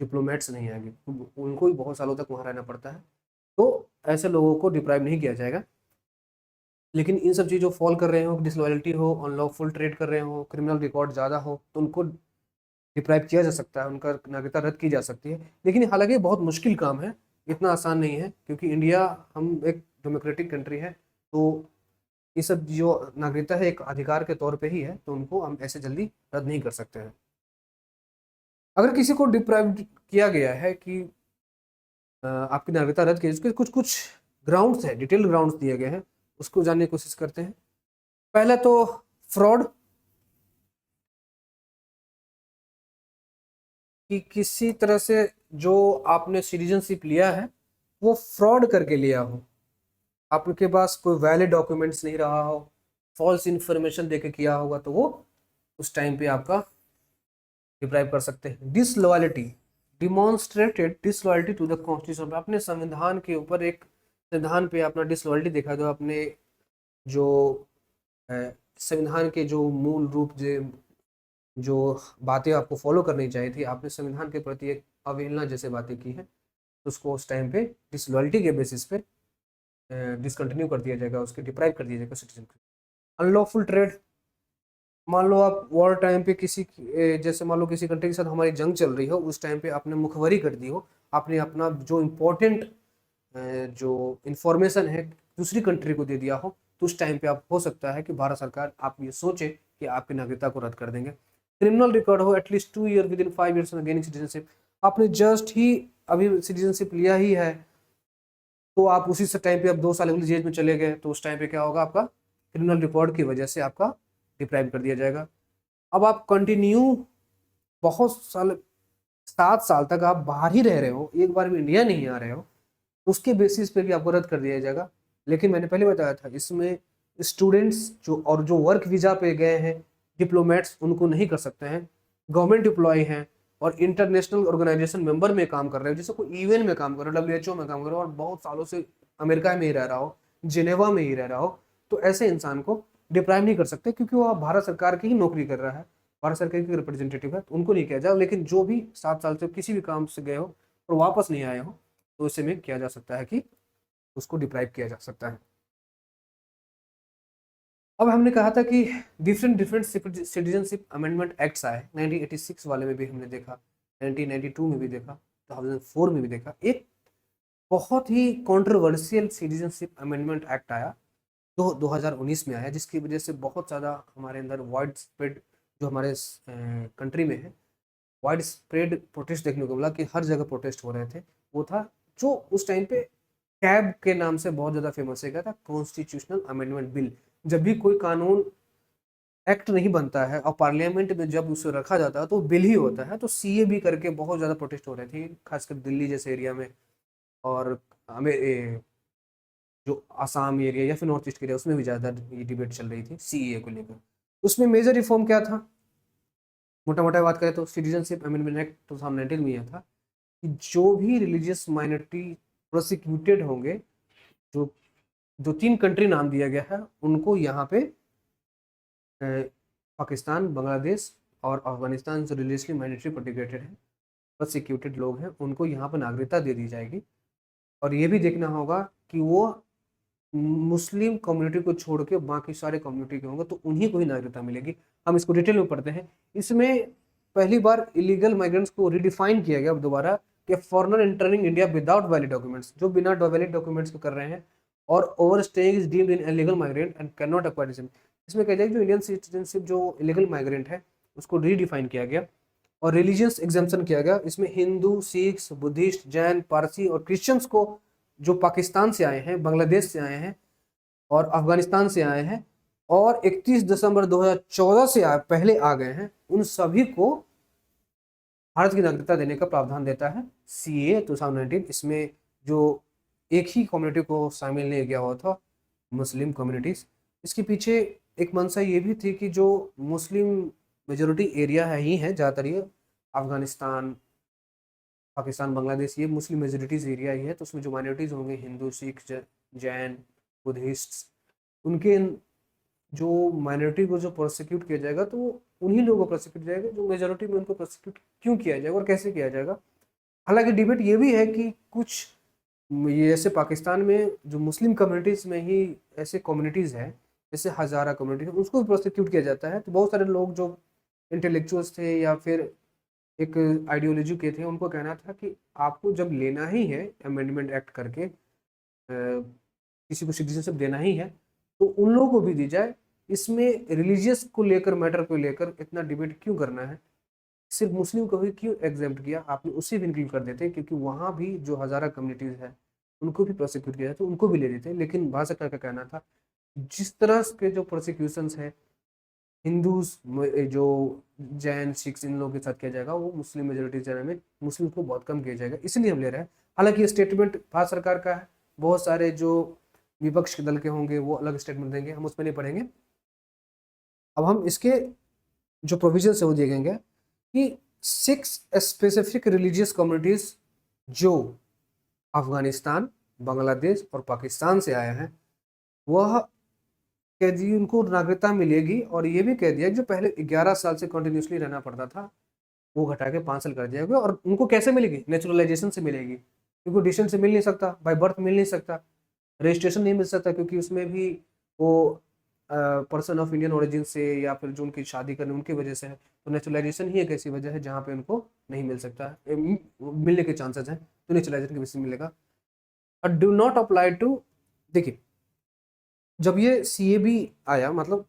डिप्लोमेट्स नहीं आएंगे, उनको भी बहुत सालों तक वहाँ रहना पड़ता है, तो ऐसे लोगों को डिप्राइव नहीं किया जाएगा। लेकिन इन सब चीज़ों फॉल कर रहे हो, डिसलॉयल्टी हो, अनलॉफुल ट्रेड कर रहे हो, क्रिमिनल रिकॉर्ड ज़्यादा हो, तो उनको डिप्राइव किया जा सकता है, उनका नागरिकता रद्द की जा सकती है। लेकिन हालांकि बहुत मुश्किल काम है, इतना आसान नहीं है, क्योंकि इंडिया, हम एक डेमोक्रेटिक कंट्री है, तो ये सब जो नागरिकता है एक अधिकार के तौर पे ही है, तो उनको हम ऐसे जल्दी रद्द नहीं कर सकते हैं। अगर किसी को डिप्राइव किया गया है कि आपकी नागरिकता रद्द की, उसके कुछ कुछ ग्राउंड्स है, डिटेल ग्राउंड्स दिए गए हैं, उसको जानने की कोशिश करते हैं। पहले तो फ्रॉड, कि किसी तरह से जो आपने सिटीजनशिप लिया है वो फ्रॉड करके लिया हो, आपके पास कोई वैलिड डॉक्यूमेंट्स नहीं रहा हो, फॉल्स इन्फॉर्मेशन देके किया होगा तो वो उस टाइम पे आपका डिप्राइव कर सकते हैं। Disloyalty, demonstrated disloyalty to the constitution, अपने संविधान के ऊपर एक संविधान पे अपना डिसलॉयलिटी देखा, जो अपने जो संविधान के जो मूल रूप जो बातें आपको फॉलो करनी चाहिए थी, आपने संविधान के प्रति एक अवहेलना जैसे बातें की हैं, तो उसको उस टाइम पे डिसलॉयल्टी के बेसिस पे डिसकंटिन्यू कर दिया जाएगा, उसके डिप्राइव कर दिया जाएगा सिटीजन को। अनलॉफुल ट्रेड, मान लो आप वॉर टाइम पे किसी जैसे मान लो किसी कंट्री के साथ हमारी जंग चल रही हो, उस टाइम पे आपने मुखबरी कर दी हो, आपने अपना जो इम्पोर्टेंट जो इंफॉर्मेशन है दूसरी कंट्री को दे दिया हो, तो उस टाइम पे आप हो सकता है कि भारत सरकार आप ये सोचे कि आपकी नागरिकता को रद्द कर देंगे। क्रिमिनल रिकॉर्ड हो at least 2 year with in 5 years gaining citizenship, आपने जस्ट ही अभी सिटीजनशिप लिया ही है, तो आप उसी से टाइम पे आप 2 साल अगली जेल में चले गए, तो उस टाइम पे क्या होगा, आपका क्रिमिनल रिकॉर्ड की वजह से आपका डिप्राइव कर दिया जाएगा। अब आप कंटिन्यू बहुत साल 7 साल तक आप बाहर ही रह रहे हो, एक बार भी इंडिया नहीं आ रहे हो, उसके बेसिस पे भी आपको रद्द कर दिया जाएगा। लेकिन मैंने पहले बताया था इसमें स्टूडेंट्स जो वर्क वीजा पे गए हैं, डिप्लोमेट्स, उनको नहीं कर सकते हैं। गवर्नमेंट एम्प्लॉय हैं और इंटरनेशनल ऑर्गेनाइजेशन मेंबर में काम कर रहे हो, जैसे कोई यूएन में काम कर रहे हो, WHO में काम कर रहे हो और बहुत सालों से अमेरिका में ही रह रहा हो, जिनेवा में ही रह रहा हो, तो ऐसे इंसान को डिप्राइव नहीं कर सकते, क्योंकि वो भारत सरकार की ही नौकरी कर रहा है, भारत सरकार की रिप्रेजेंटेटिव है, तो उनको नहीं किया जाए। लेकिन जो भी 7 साल से किसी भी काम से गए हो और वापस नहीं आए हो, तो इसे में किया जा सकता है कि उसको डिप्राइव किया जा सकता है। अब हमने कहा था कि डिफरेंट सिटीजनशिप अमेंडमेंट एक्ट्स आए, 1986 वाले में भी हमने देखा, 1992 में भी देखा, 2004 में भी देखा। एक बहुत ही कंट्रोवर्शियल सिटीजनशिप अमेंडमेंट एक्ट आया 2019 में आया, जिसकी वजह से बहुत ज़्यादा हमारे अंदर वाइड स्प्रेड, जो हमारे कंट्री में है, वाइड स्प्रेड प्रोटेस्ट देखने को मिला कि हर जगह प्रोटेस्ट हो रहे थे। वो था जो उस टाइम पे कैब के नाम से बहुत ज़्यादा फेमस है, क्या था, कॉन्स्टिट्यूशनल अमेंडमेंट बिल। जब भी कोई कानून एक्ट नहीं बनता है और पार्लियामेंट में जब उसे रखा जाता है तो बिल ही होता है, तो सीए भी करके बहुत ज़्यादा प्रोटेस्ट हो रहे थे, खासकर दिल्ली जैसे एरिया में, और हमें जो आसाम एरिया या फिर नॉर्थ ईस्ट एरिया, उसमें भी ज़्यादा ये डिबेट चल रही थी सीए को लेकर। उसमें मेजर रिफॉर्म क्या था, मोटा मोटा बात करें तो सिटीजनशिप अमेंडमेंट एक्ट 2019 में यह था कि जो भी रिलीजियस माइनॉरिटी प्रोसिक्यूटेड होंगे, जो 2-3 कंट्री नाम दिया गया है, उनको यहाँ पे पाकिस्तान, बांग्लादेश और अफगानिस्तान जो रिलीजियसली माइनॉरिटी प्रोटेक्टेड है, प्रोसिक्यूटेड लोग हैं, उनको यहाँ पर नागरिकता दे दी जाएगी। और ये भी देखना होगा कि वो मुस्लिम कम्युनिटी को छोड़ के बाकी सारे कम्युनिटी के होंगे, तो उन्हीं को ही नागरिकता मिलेगी। हम इसको डिटेल में पढ़ते हैं। इसमें पहली बार इलीगल माइग्रेंट्स को रिडिफाइन किया गया दोबारा, कि foreigner entering India without valid documents, जो बिना वैलिड डॉक्यूमेंट्स को कर रहे हैं और over staying is deemed in illegal migrant and can not acquire citizenship. इसमें कह जाए जो इंडियन सिटीजनशिप जो इलीगल माइग्रेंट है उसको रीडिफाइन किया गया और रिलीजियस एग्जाम्पशन किया गया। इसमें हिंदू, सिख्स, बुद्धिस्ट, जैन, पारसी और क्रिश्चियंस को, जो पाकिस्तान से आए हैं, बांग्लादेश से आए हैं और अफगानिस्तान से आए हैं और 31 दिसंबर 2014 से पहले आ गए हैं, उन सभी को भारत की नागरिकता देने का प्रावधान देता है सीए 2019। इसमें जो एक ही कम्युनिटी को शामिल नहीं किया हुआ था, मुस्लिम कम्युनिटीज। इसके पीछे एक मंशा ये भी थी कि जो मुस्लिम मेजोरिटी एरिया है ही है ज़्यादातर, ये अफगानिस्तान, पाकिस्तान, बांग्लादेश, ये मुस्लिम मेजोरिटीज एरिया ही है, तो उसमें जो माइनॉरिटीज होंगे, हिंदू, सिख, जैन, बुद्धिस्ट, उनके जो माइनॉरिटी को जो प्रोसिक्यूट किया जाएगा, तो उन्हीं लोगों को प्रोसिक्यूट किया जाएगा जो मेजोरिटी में, उनको प्रोसिक्यूट क्यों किया जाएगा और कैसे किया जाएगा। हालांकि डिबेट ये भी है कि कुछ ये ऐसे पाकिस्तान में जो मुस्लिम कम्युनिटीज़ में ही ऐसे कम्युनिटीज़ हैं, जैसे हज़ारा कम्युनिटी, उसको भी प्रोसिक्यूट किया जाता है। तो बहुत सारे लोग जो इंटेलेक्चुअल्स थे या फिर एक आइडियोलॉजी के थे, उनको कहना था कि आपको जब लेना ही है अमेंडमेंट एक्ट करके, किसी को सिटीजनशिप देना ही है, तो उन लोगों को भी दी जाए। इसमें रिलीजियस को लेकर, मैटर को लेकर इतना डिबेट क्यों करना है, सिर्फ मुस्लिम को ही क्यों एग्जेम्प्ट किया, आपने उसे भी इंक्लूड कर देते, क्योंकि वहाँ भी जो हज़ारा कम्युनिटीज़ है उनको भी प्रोसिक्यूट किया जाए, तो उनको भी ले देते। लेकिन भारत सरकार का कहना था जिस तरह के जो प्रोसिक्यूशंस है हिंदूज, जो जैन, सिख्स, इन लोगों के साथ किया जाएगा, वो मुस्लिम मेजोरिटी एरिया में मुस्लिम को बहुत कम किया जाएगा, इसलिए हम ले रहे हैं। हालांकि ये स्टेटमेंट भारत सरकार का है, बहुत सारे जो विपक्ष के दल के होंगे वो अलग स्टेटमेंट देंगे, हम उसमें नहीं पढ़ेंगे। अब हम इसके जो प्रोविजन है वो देखेंगे कि 6 स्पेसिफिक रिलीजियस कम्युनिटीज जो अफगानिस्तान, बांग्लादेश और पाकिस्तान से आए हैं, वह कह दी उनको नागरिकता मिलेगी। और ये भी कह दिया कि जो पहले 11 साल से कंटिन्यूसली रहना पड़ता था वो घटा के 5 साल कर दिया गया। और उनको कैसे मिलेगी? नेचुरलाइजेशन से मिलेगी, क्योंकि डिसेंट से मिल नहीं सकता, बाय बर्थ मिल नहीं सकता, रजिस्ट्रेशन नहीं मिल सकता, क्योंकि उसमें भी वो पर्सन ऑफ इंडियन ओरिजिन से या फिर जो उनकी शादी करने उनकी वजह से है। तो नेचुरलाइजेशन ही एक ऐसी वजह है जहाँ पे उनको नहीं मिल सकता है, मिलने के चांसेस हैं, तो नेचुरलाइजेशन की वजह से मिलेगा। और डू नॉट अप्लाई टू, देखिए जब ये सीएबी आया, मतलब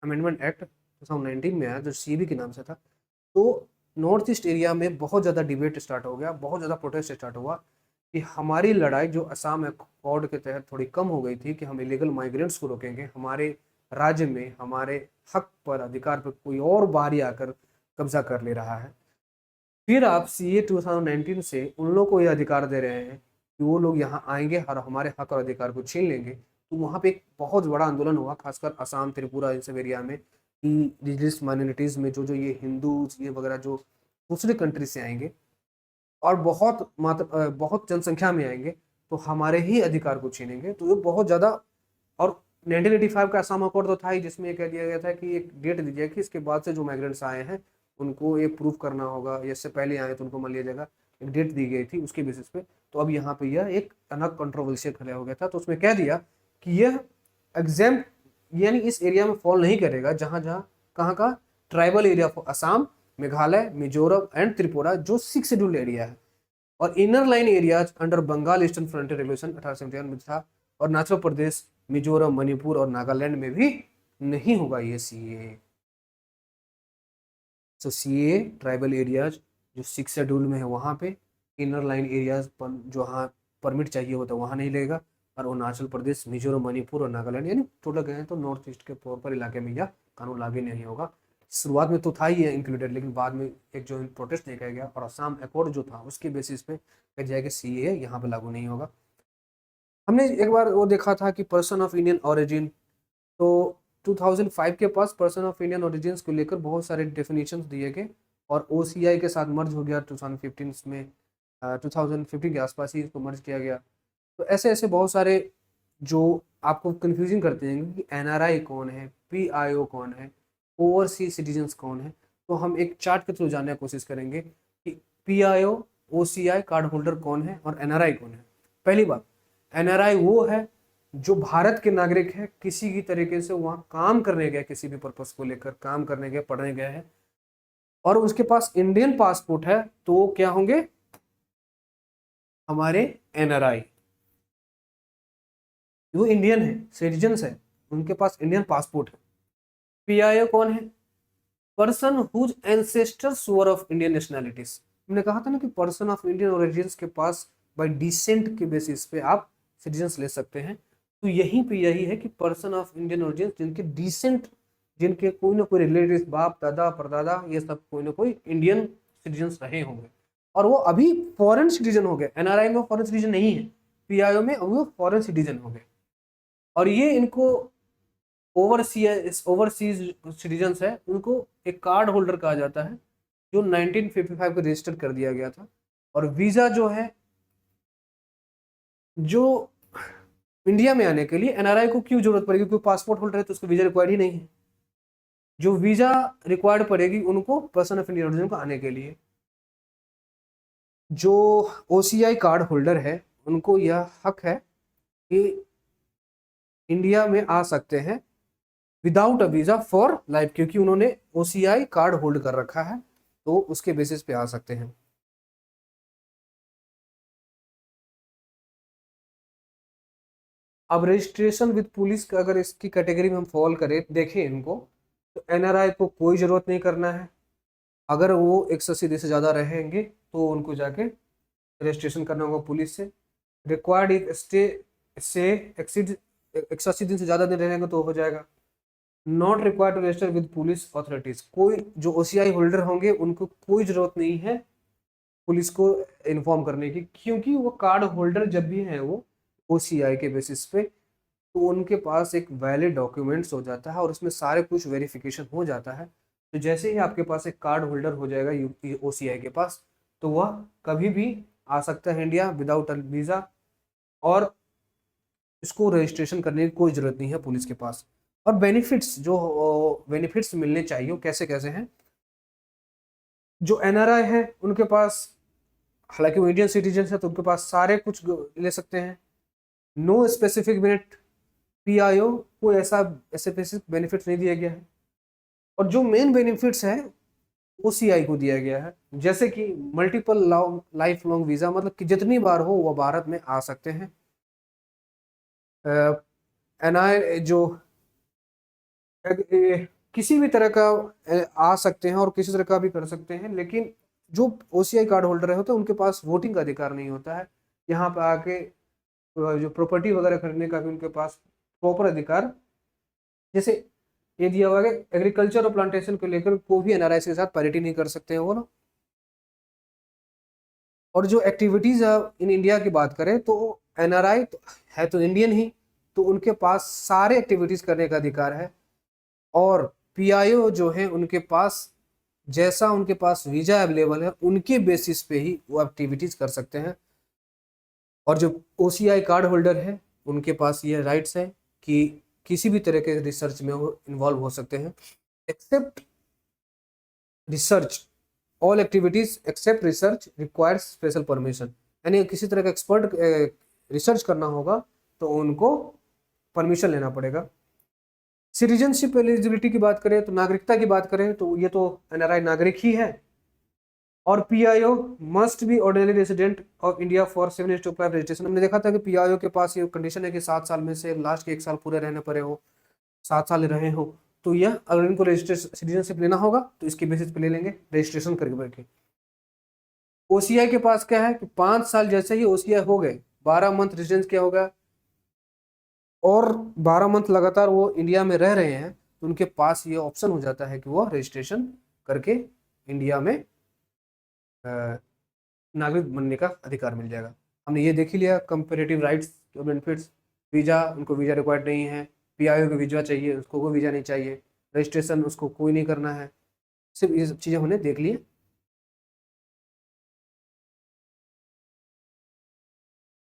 अमेंडमेंट एक्ट 2019 में आया, जो सीएबी के नाम से था, तो नॉर्थ ईस्ट एरिया में बहुत ज़्यादा डिबेट स्टार्ट हो गया, बहुत ज़्यादा प्रोटेस्ट स्टार्ट हुआ कि हमारी लड़ाई जो असम अकॉर्ड के तहत थोड़ी कम हो गई थी कि हम इलीगल माइग्रेंट्स को रोकेंगे, हमारे राज्य में हमारे हक पर, अधिकार पर कोई और बाहरी आकर कब्जा कर ले रहा है। फिर आप सीए 2019 से उन लोगों को ये अधिकार दे रहे हैं कि वो लोग यहाँ आएंगे और हमारे हक और अधिकार को छीन लेंगे। तो वहाँ पे एक बहुत बड़ा आंदोलन हुआ, खासकर असम, त्रिपुरा, इन सब एरिया में, कि रिलीजियस माइनॉरिटीज़ में जो जो ये हिंदू ये वगैरह जो दूसरे कंट्री से आएंगे और बहुत जनसंख्या में आएंगे, तो हमारे ही अधिकार को छीनेंगे। तो ये बहुत ज़्यादा, और 1985 का असम अकॉर्ड तो था ही, जिसमें ये कह दिया गया था कि एक डेट दी जाए कि इसके बाद से जो माइग्रेंट्स आए हैं उनको ये प्रूफ करना होगा, या इससे पहले आए तो उनको मान लिया जाएगा, एक डेट दी गई थी उसके बेसिस पे। तो अब यहाँ पे यह एक अलग कंट्रोवर्शियल खड़ा हो गया था, तो उसमें कह दिया कि यह एग्जाम यानी इस एरिया में फॉल नहीं करेगा जहाँ जहाँ कहाँ का tribal area for Assam, Meghalaya, Mizoram and Tripura जो 6 शेड्यूल एरिया है, और inner line areas under Bengal eastern frontier regulation 1871 में था, और अरुणाचल प्रदेश, मिजोरम, मणिपुर और नागालैंड में भी नहीं होगा ये सीए। तो सीए ट्राइबल एरियाज जो 6 शेड्यूल में है वहाँ पे, इनर लाइन एरियाज जहाँ परमिट चाहिए होता है वहाँ नहीं लेगा, और अरुणाचल प्रदेश, मिजोरम, मणिपुर और नागालैंड यानी टोटल गए तो नॉर्थ ईस्ट के प्रॉपर इलाके में यह कानून लागू नहीं होगा। शुरुआत में तो था ही इंक्लूडेड, लेकिन बाद में एक जो प्रोटेस्ट देखा गया और असम अकॉर्ड जो था उसके बेसिस पे कह जाएगा सीए यहाँ पे लागू नहीं होगा। हमने एक बार वो देखा था कि पर्सन ऑफ इंडियन ओरिजिन, तो 2005 के पास पर्सन ऑफ इंडियन ओरिजिन को लेकर बहुत सारे डेफिनेशंस दिए गए, और ओसीआई के साथ मर्ज हो गया 2015 में, 2015 के आसपास ही इसको मर्ज किया गया। तो ऐसे ऐसे बहुत सारे जो आपको कंफ्यूजिंग करते हैं कि एनआरआई कौन है, पीआईओ कौन है, ओवरसीज सिटीजन्स कौन है। तो हम एक चार्ट के थ्रू जानने की कोशिश करेंगे कि पीआईओ, ओसीआई कार्ड होल्डर कौन है और एनआरआई कौन है। पहली बात, एनआरआई वो है जो भारत के नागरिक है, किसी भी तरीके से वहाँ काम करने गए, किसी भी पर्पस को लेकर काम करने गए, पढ़ने गए हैं, और उसके पास इंडियन पासपोर्ट है, तो वो क्या होंगे? हमारे एनआरआई। वो इंडियन है, सिटीजन्स है, उनके पास इंडियन पासपोर्ट है। पीआईओ कौन है? Person whose ancestors were of Indian nationalities. हमने कहा था ना कि पर्सन ऑफ इंडियन ओरिजिन्स के पास बाय डिसेंट के बेसिस पे आप सिटीजन्स ले सकते हैं। तो यहीं पे यही है कि पर्सन ऑफ इंडियन ओरिजिन जिनके डिसेंट, जिनके कोई ना कोई रिलेटिव, बाप दादा परदादा, ये सब कोई ना कोई इंडियन सिटीजन्स रहे होंगे, और वो अभी फॉरेन सिटीजन हो गए। एनआरआई में फॉरेन सिटीजन नहीं है, पीआईओ में वो फॉरेन सिटीजन हो गए, और ये इनको ओवरसीज सिटीजन्स है, उनको एक कार्ड होल्डर कहा जाता है, जो 1955 को रजिस्टर कर दिया गया था। और वीजा जो है, जो इंडिया में आने के लिए एनआरआई को क्यों जरूरत पड़ेगी? क्योंकि पासपोर्ट होल्डर है तो उसको वीजा रिक्वायर्ड ही नहीं है। जो वीजा रिक्वायर्ड पड़ेगी उनको पर्सन ऑफ इंडियन ओरिजिन को आने के लिए। जो ओसीआई कार्ड होल्डर है उनको यह हक है कि इंडिया में आ सकते हैं without a visa for life, क्योंकि उन्होंने ओसीआई कार्ड होल्ड कर रखा है, तो उसके बेसिस पे आ सकते हैं। अब रजिस्ट्रेशन विद पुलिस का अगर इसकी कैटेगरी में हम फॉल करें, देखें इनको, तो एनआरआई को कोई जरूरत नहीं करना है। अगर वो 180 दिन से ज़्यादा रहेंगे तो उनको जाके रजिस्ट्रेशन करना होगा पुलिस से। रिक्वायर्ड स्टे से एक्सीड 180 दिन से ज़्यादा दिन रहेंगे तो हो जाएगा। Not required to register with police authorities, कोई जो ओसीआई होल्डर होंगे उनको कोई जरूरत नहीं है पुलिस को इन्फॉर्म करने की, क्योंकि वो कार्ड होल्डर जब भी हैं वो ओसीआई के बेसिस पे तो उनके पास एक वैलिड डॉक्यूमेंट्स हो जाता है और उसमें सारे कुछ वेरिफिकेशन हो जाता है। तो जैसे ही आपके पास एक कार्ड होल्डर हो जाएगा OCI के पास, तो वह कभी भी आ सकता है इंडिया विदाउट वीज़ा, और इसको रजिस्ट्रेशन करने की कोई ज़रूरत नहीं है पुलिस के पास। और बेनिफिट्स, जो बेनिफिट्स मिलने चाहिए वो कैसे कैसे हैं। जो NRI है उनके पास, हालांकि वो इंडियन सिटीजन है तो उनके पास सारे कुछ ले सकते हैं। नो स्पेसिफिक बेनिफिट, PIO को ऐसा स्पेसिफिक बेनिफिट नहीं दिया गया है। और जो मेन बेनिफिट्स हैं OCI को दिया गया है, जैसे कि मल्टीपल लाइफ लॉन्ग वीज़ा, मतलब कि जितनी बार हो वो भारत में आ सकते हैं। NI जो किसी भी तरह का आ सकते हैं और किसी तरह का भी कर सकते हैं, लेकिन जो OCI कार्ड होल्डर होते हैं उनके पास वोटिंग का अधिकार नहीं होता है। यहाँ पे आके जो प्रॉपर्टी वगैरह खरीदने का भी उनके पास प्रॉपर अधिकार, जैसे ये दिया हुआ है, एग्रीकल्चर और प्लांटेशन को लेकर कोई भी NRI के साथ पैरिटी नहीं कर सकते हैं वो लोग। और जो एक्टिविटीज इन इंडिया की बात करें तो NRI है तो इंडियन ही, तो उनके पास सारे एक्टिविटीज करने का अधिकार है। और PIO जो है उनके पास, जैसा उनके पास वीजा अवेलेबल है उनके बेसिस पे ही वो एक्टिविटीज कर सकते हैं। और जो OCI कार्ड होल्डर है उनके पास ये राइट्स है कि किसी भी तरह के रिसर्च में वो इन्वॉल्व हो सकते हैं, except research, all activities except research requires special permission. यानी किसी तरह का एक्सपर्ट रिसर्च करना होगा तो उनको परमिशन लेना पड़ेगा। सिटीजनशिप एलिजिबिलिटी की बात करें तो नागरिकता की बात करें तो ये तो NRI नागरिक ही है। और PIO must be ordinary resident of India for 7 years to apply registration. हमने देखा था कि PIO के पास ये कंडीशन है कि 7 साल में से लास्ट के 1 साल पूरे रहने पड़े हो, 7 साल रहे हो, तो यह अगर इनको रजिस्ट्रेशन सिटीजनशिप लेना होगा तो इसके बेसिस पे ले लेंगे रजिस्ट्रेशन करके। OCI के पास क्या है कि 5 साल जैसे ही OCI हो गए, 12 मंथ रेजिडेंस क्या होगा, और 12 मंथ लगातार वो इंडिया में रह रहे हैं, तो उनके पास ये ऑप्शन हो जाता है कि वो रजिस्ट्रेशन करके इंडिया में नागरिक बनने का अधिकार मिल जाएगा। हमने ये देख ही लिया कंपेरेटिव राइट्स और बेनिफिट्स। वीज़ा, उनको वीज़ा रिक्वायर्ड नहीं है। PIO को वीज़ा चाहिए, उसको कोई वीज़ा नहीं चाहिए। रजिस्ट्रेशन उसको कोई नहीं करना है। सिर्फ ये सब चीज़ें हमने देख ली।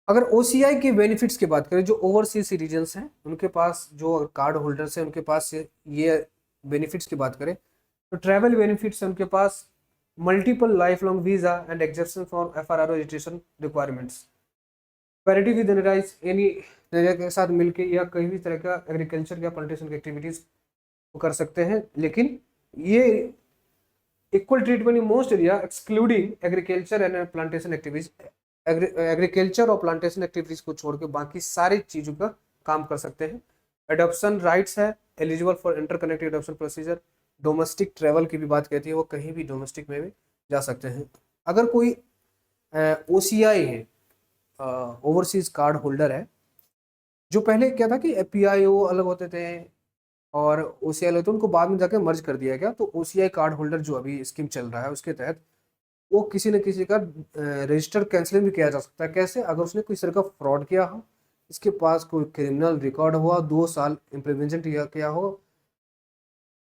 अगर OCI के बेनिफिट्स की बात करें, जो ओवरसीज सिटीजन्स हैं उनके पास, जो कार्ड होल्डर्स हैं उनके पास ये बेनिफिट्स की बात करें तो ट्रैवल बेनिफिट्स है उनके पास, multiple life long visa and exception for FRR registration requirements, parity with NRIs एनी के साथ मिलके या कहीं भी तरह का एग्रीकल्चर या प्लांटेशन की एक्टिविटीज को कर सकते हैं। लेकिन ये equal treatment in most area excluding agriculture and plantation activities, agriculture और प्लांटेशन एक्टिविटीज को छोड़ के बाकी सारी चीजों का काम कर सकते हैं। एडॉप्शन राइट्स है, eligible for interconnected adoption procedure. Domestic travel की भी बात कहती है, वो कहीं भी डोमेस्टिक में भी जा सकते हैं। अगर कोई OCI है, ओवरसीज कार्ड होल्डर है, जो पहले क्या था कि PIO अलग होते थे और OCI अलग, तो उनको बाद में जाकर मर्ज कर दिया गया। तो OCI कार्ड होल्डर जो अभी स्कीम चल रहा है उसके तहत वो किसी न किसी का रजिस्टर कैंसिलिंग भी किया जा सकता है। कैसे? अगर उसने कोई तरह का फ्रॉड किया हो, इसके पास कोई क्रिमिनल रिकॉर्ड हुआ, 2 साल इम्प्लीमेंट किया हो,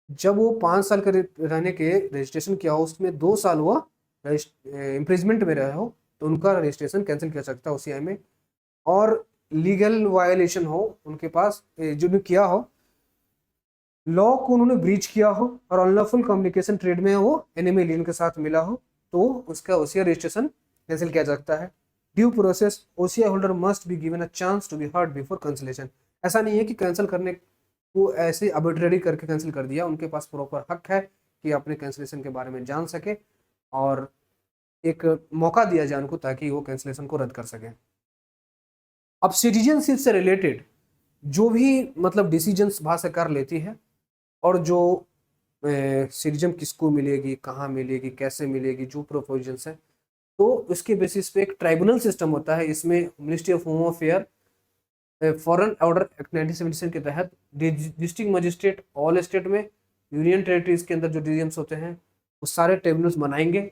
जब वो 5 साल का रहने के रजिस्ट्रेशन किया हो उसमें 2 साल हुआ इम्प्रिजमेंट में रहे हो, तो उनका रजिस्ट्रेशन कैंसिल किया सकता है OCI में। और लीगल वायलेशन हो उनके पास, जो किया हो, लॉ को उन्होंने ब्रीच किया हो और अनलॉफुल कम्युनिकेशन ट्रेड में वो एनिमी एलियन के साथ मिला हो, तो उसका OCI रजिस्ट्रेशन कैंसिल किया जा सकता है। Due process, OCI holder must be given a chance to be heard before cancellation. ऐसा नहीं है कि कैंसिल करने को ऐसे आर्बिट्रेरी करके कैंसिल कर दिया, उनके पास प्रॉपर हक है कि अपने कैंसिलेशन के बारे में जान सके और एक मौका दिया जाए उनको ताकि वो कैंसिलेशन को रद्द कर सके। अब सिटीजनशिप से रिलेटेड जो भी मतलब डिसीजंस भाषा सरकार लेती है, और जो सिटीजन किसको मिलेगी, कहाँ मिलेगी, कैसे मिलेगी, जो प्रोविजंस है, तो उसके बेसिस पे एक ट्राइब्यूनल सिस्टम होता है। इसमें ministry of home affair foreign order act 1977 के तहत डिस्ट्रिक्ट मजिस्ट्रेट ऑल स्टेट में, यूनियन टेरिटरीज के अंदर जो DGMs होते हैं वो सारे ट्रिब्यूनल्स बनाएंगे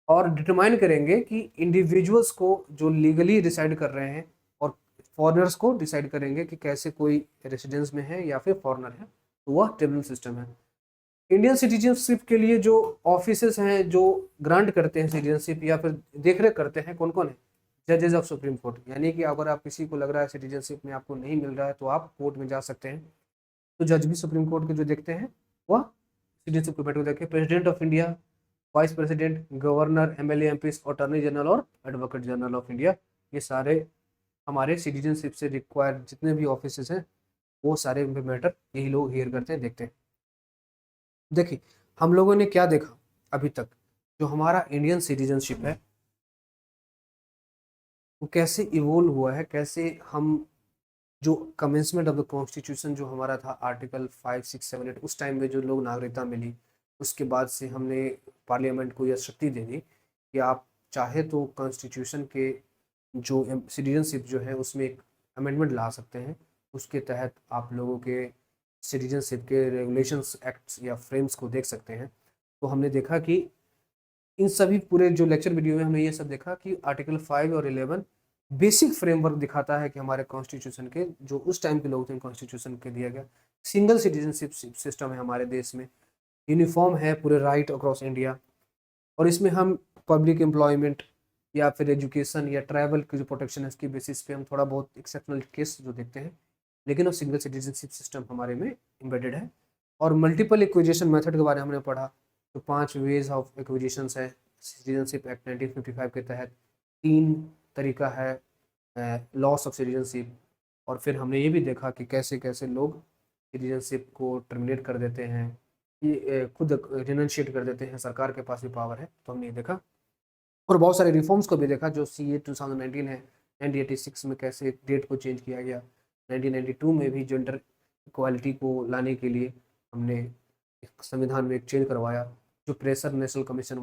और डिटरमाइन करेंगे कि इंडिविजुअल्स को जो लीगली रिसाइड कर रहे हैं और फॉरेनर्स को डिसाइड करेंगे कि कैसे कोई रेसिडेंस में है या फिर फॉरेनर है, तो वह ट्रिब्यूनल सिस्टम है। इंडियन सिटीजनशिप के लिए जो ऑफिसेस हैं जो ग्रांट करते हैं सिटीजनशिप या फिर देखरेख करते हैं, कौन कौन है? जजेस ऑफ सुप्रीम कोर्ट। यानी कि अगर आप किसी को लग रहा है सिटीजनशिप में आपको नहीं मिल रहा है तो आप कोर्ट में जा सकते हैं, तो जज भी सुप्रीम कोर्ट के जो देखते हैं वह सिटीजनशिप को बैठक देखे। President of India, vice president, governor, MLA, MP, attorney general और एडवोकेट जनरल ऑफ इंडिया, ये सारे हमारे सिटीजनशिप से रिक्वायर जितने भी ऑफिसेस हैं वो सारे मैटर यही लोग हेयर करते हैं, देखते हैं। देखिए हम लोगों ने क्या देखा अभी तक, जो हमारा इंडियन सिटीजनशिप है वो कैसे इवोल्व हुआ है, कैसे हम जो कमेंसमेंट ऑफ द कॉन्स्टिट्यूशन जो हमारा था आर्टिकल 5, 6, 7, 8, उस टाइम में जो लोग नागरिकता मिली, उसके बाद से हमने पार्लियामेंट को यह शक्ति दे दी कि आप चाहे तो कॉन्स्टिट्यूशन के जो सिटीजनशिप जो है उसमें एक अमेंडमेंट ला सकते हैं, उसके तहत आप लोगों के सिटीजनशिप के रेगुलेशंस, एक्ट्स या फ्रेम्स को देख सकते हैं। तो हमने देखा कि इन सभी पूरे जो लेक्चर वीडियो में हमने ये सब देखा कि आर्टिकल 5 और 11 बेसिक फ्रेमवर्क दिखाता है कि हमारे कॉन्स्टिट्यूशन के जो उस टाइम के लोग थे कॉन्स्टिट्यूशन के दिया गया सिंगल सिटीजनशिप सिस्टम है हमारे देश में, यूनिफॉर्म है पूरे राइट अक्रॉस इंडिया, और इसमें हम पब्लिक एम्प्लॉयमेंट या फिर एजुकेशन या ट्रैवल की जो प्रोटेक्शन है उसकी बेसिस पे हम थोड़ा बहुत एक्सेप्शनल केस जो देखते हैं, लेकिन वो सिंगल सिटीजनशिप सिस्टम हमारे में इम्बेडेड है। और मल्टीपल एक्विजिशन मेथड के बारे में हमने पढ़ा, तो 5 वेज ऑफ एक्विजिशन है सिटीजनशिप एक्ट 1955 के तहत, 3 तरीका है लॉस ऑफ सिटीजनशिप, और फिर हमने ये भी देखा कि कैसे कैसे लोग सिटीजनशिप को टर्मिनेट कर देते हैं, ये खुद रिनंशिएट कर देते हैं, सरकार के पास भी पावर है, तो हमने ये देखा। और बहुत सारे रिफॉर्म्स को भी देखा जो CA 2019 है, 1986 में कैसे डेट को चेंज किया गया, 1992 में भी जेंडर इक्वालिटी को लाने के लिए हमने एक संविधान में एक चेंज करवाया, जो pressure national commission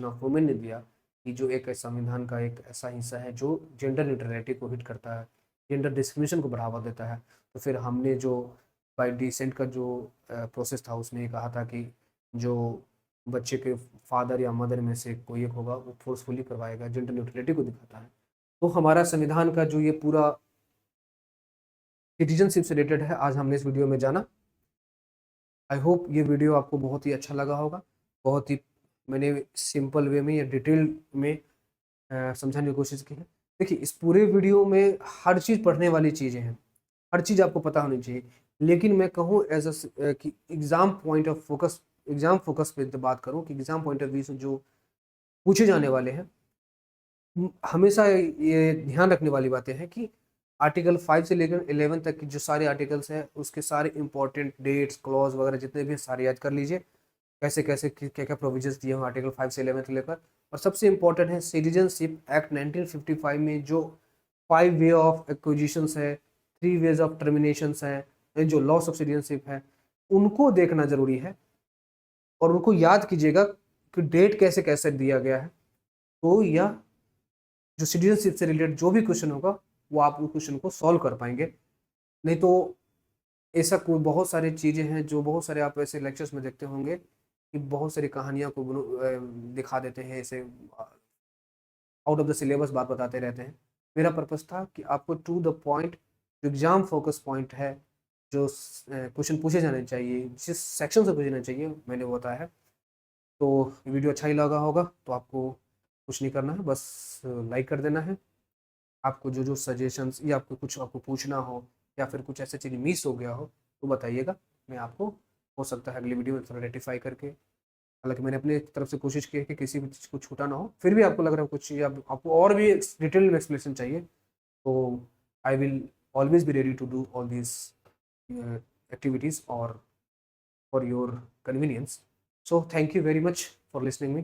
of women ने दिया कि जो एक संविधान का एक ऐसा हिस्सा है जो जेंडर न्यूट्रलिटी को हिट करता है, जेंडर डिस्क्रिमिनेशन को बढ़ावा देता है। तो फिर हमने जो बाय डिसेंट का जो प्रोसेस था उसमें ये कहा था कि जो बच्चे के फादर या मदर में से कोई एक होगा वो फोर्सफुली करवाएगा, जेंडर न्यूट्रलिटी को दिखाता है। तो हमारा संविधान का जो ये पूरा सिटीजनशिप से रिलेटेड है आज हमने इस वीडियो में जाना। आई होप ये वीडियो आपको बहुत ही अच्छा लगा होगा, बहुत ही मैंने सिंपल वे में या डिटेल में समझाने की कोशिश की है। देखिए इस पूरे वीडियो में हर चीज़ पढ़ने वाली चीज़ें हैं, हर चीज़ आपको पता होनी चाहिए, लेकिन मैं कहूँ एज कि exam point of focus, exam focus पे बात करूँ कि एग्ज़ाम पॉइंट ऑफ व्यू से जो पूछे जाने वाले हैं, हमेशा ये ध्यान रखने वाली बातें हैं कि आर्टिकल 5 से लेकर 11 तक की जो सारे आर्टिकल्स हैं उसके सारे इंपॉर्टेंट डेट्स, क्लॉज वगैरह जितने भी सारे याद कर लीजिए, कैसे कैसे क्या क्या प्रोविजंस दिए हुए आर्टिकल 5 से 11 तक लेकर। और सबसे इंपॉर्टेंट है सिटीजनशिप एक्ट 1955 में जो 5 वे ऑफ एक्विजिशंस है, 3 वेज ऑफ टर्मिनेशंस हैं, जो लॉस ऑफ सिटीजनशिप है, उनको देखना जरूरी है और उनको याद कीजिएगा कि डेट कैसे कैसे दिया गया है। तो यह जो सिटीजनशिप से रिलेटेड जो भी क्वेश्चन होगा वो आप उस क्वेश्चन को सॉल्व कर पाएंगे। नहीं तो ऐसा कोई बहुत सारी चीज़ें हैं जो बहुत सारे आप ऐसे लेक्चर्स में देखते होंगे कि बहुत सारी कहानियाँ को दिखा देते हैं, ऐसे आउट ऑफ द सिलेबस बात बताते रहते हैं। मेरा पर्पस था कि आपको टू द पॉइंट जो एग्जाम फोकस पॉइंट है, जो क्वेश्चन पूछे जाने चाहिए, जिस सेक्शन से पूछे जाने चाहिए, मैंने वो बताया है। तो वीडियो अच्छा ही लगा होगा तो आपको कुछ नहीं करना है, बस लाइक कर देना है। आपको जो जो सजेशंस या आपको कुछ आपको पूछना हो या फिर कुछ ऐसा चीज़ मिस हो गया हो तो बताइएगा, मैं आपको हो सकता है अगली वीडियो में थोड़ा रेटिफाई करके, हालांकि मैंने अपने तरफ से कोशिश की है कि किसी भी चीज़ को छूटा ना हो, फिर भी आपको लग रहा है कुछ चीज़ आपको और भी डिटेल में एक्सप्लेनेशन चाहिए तो I will always be ready to do all these activities और for your convenience. So thank you very much for listening me.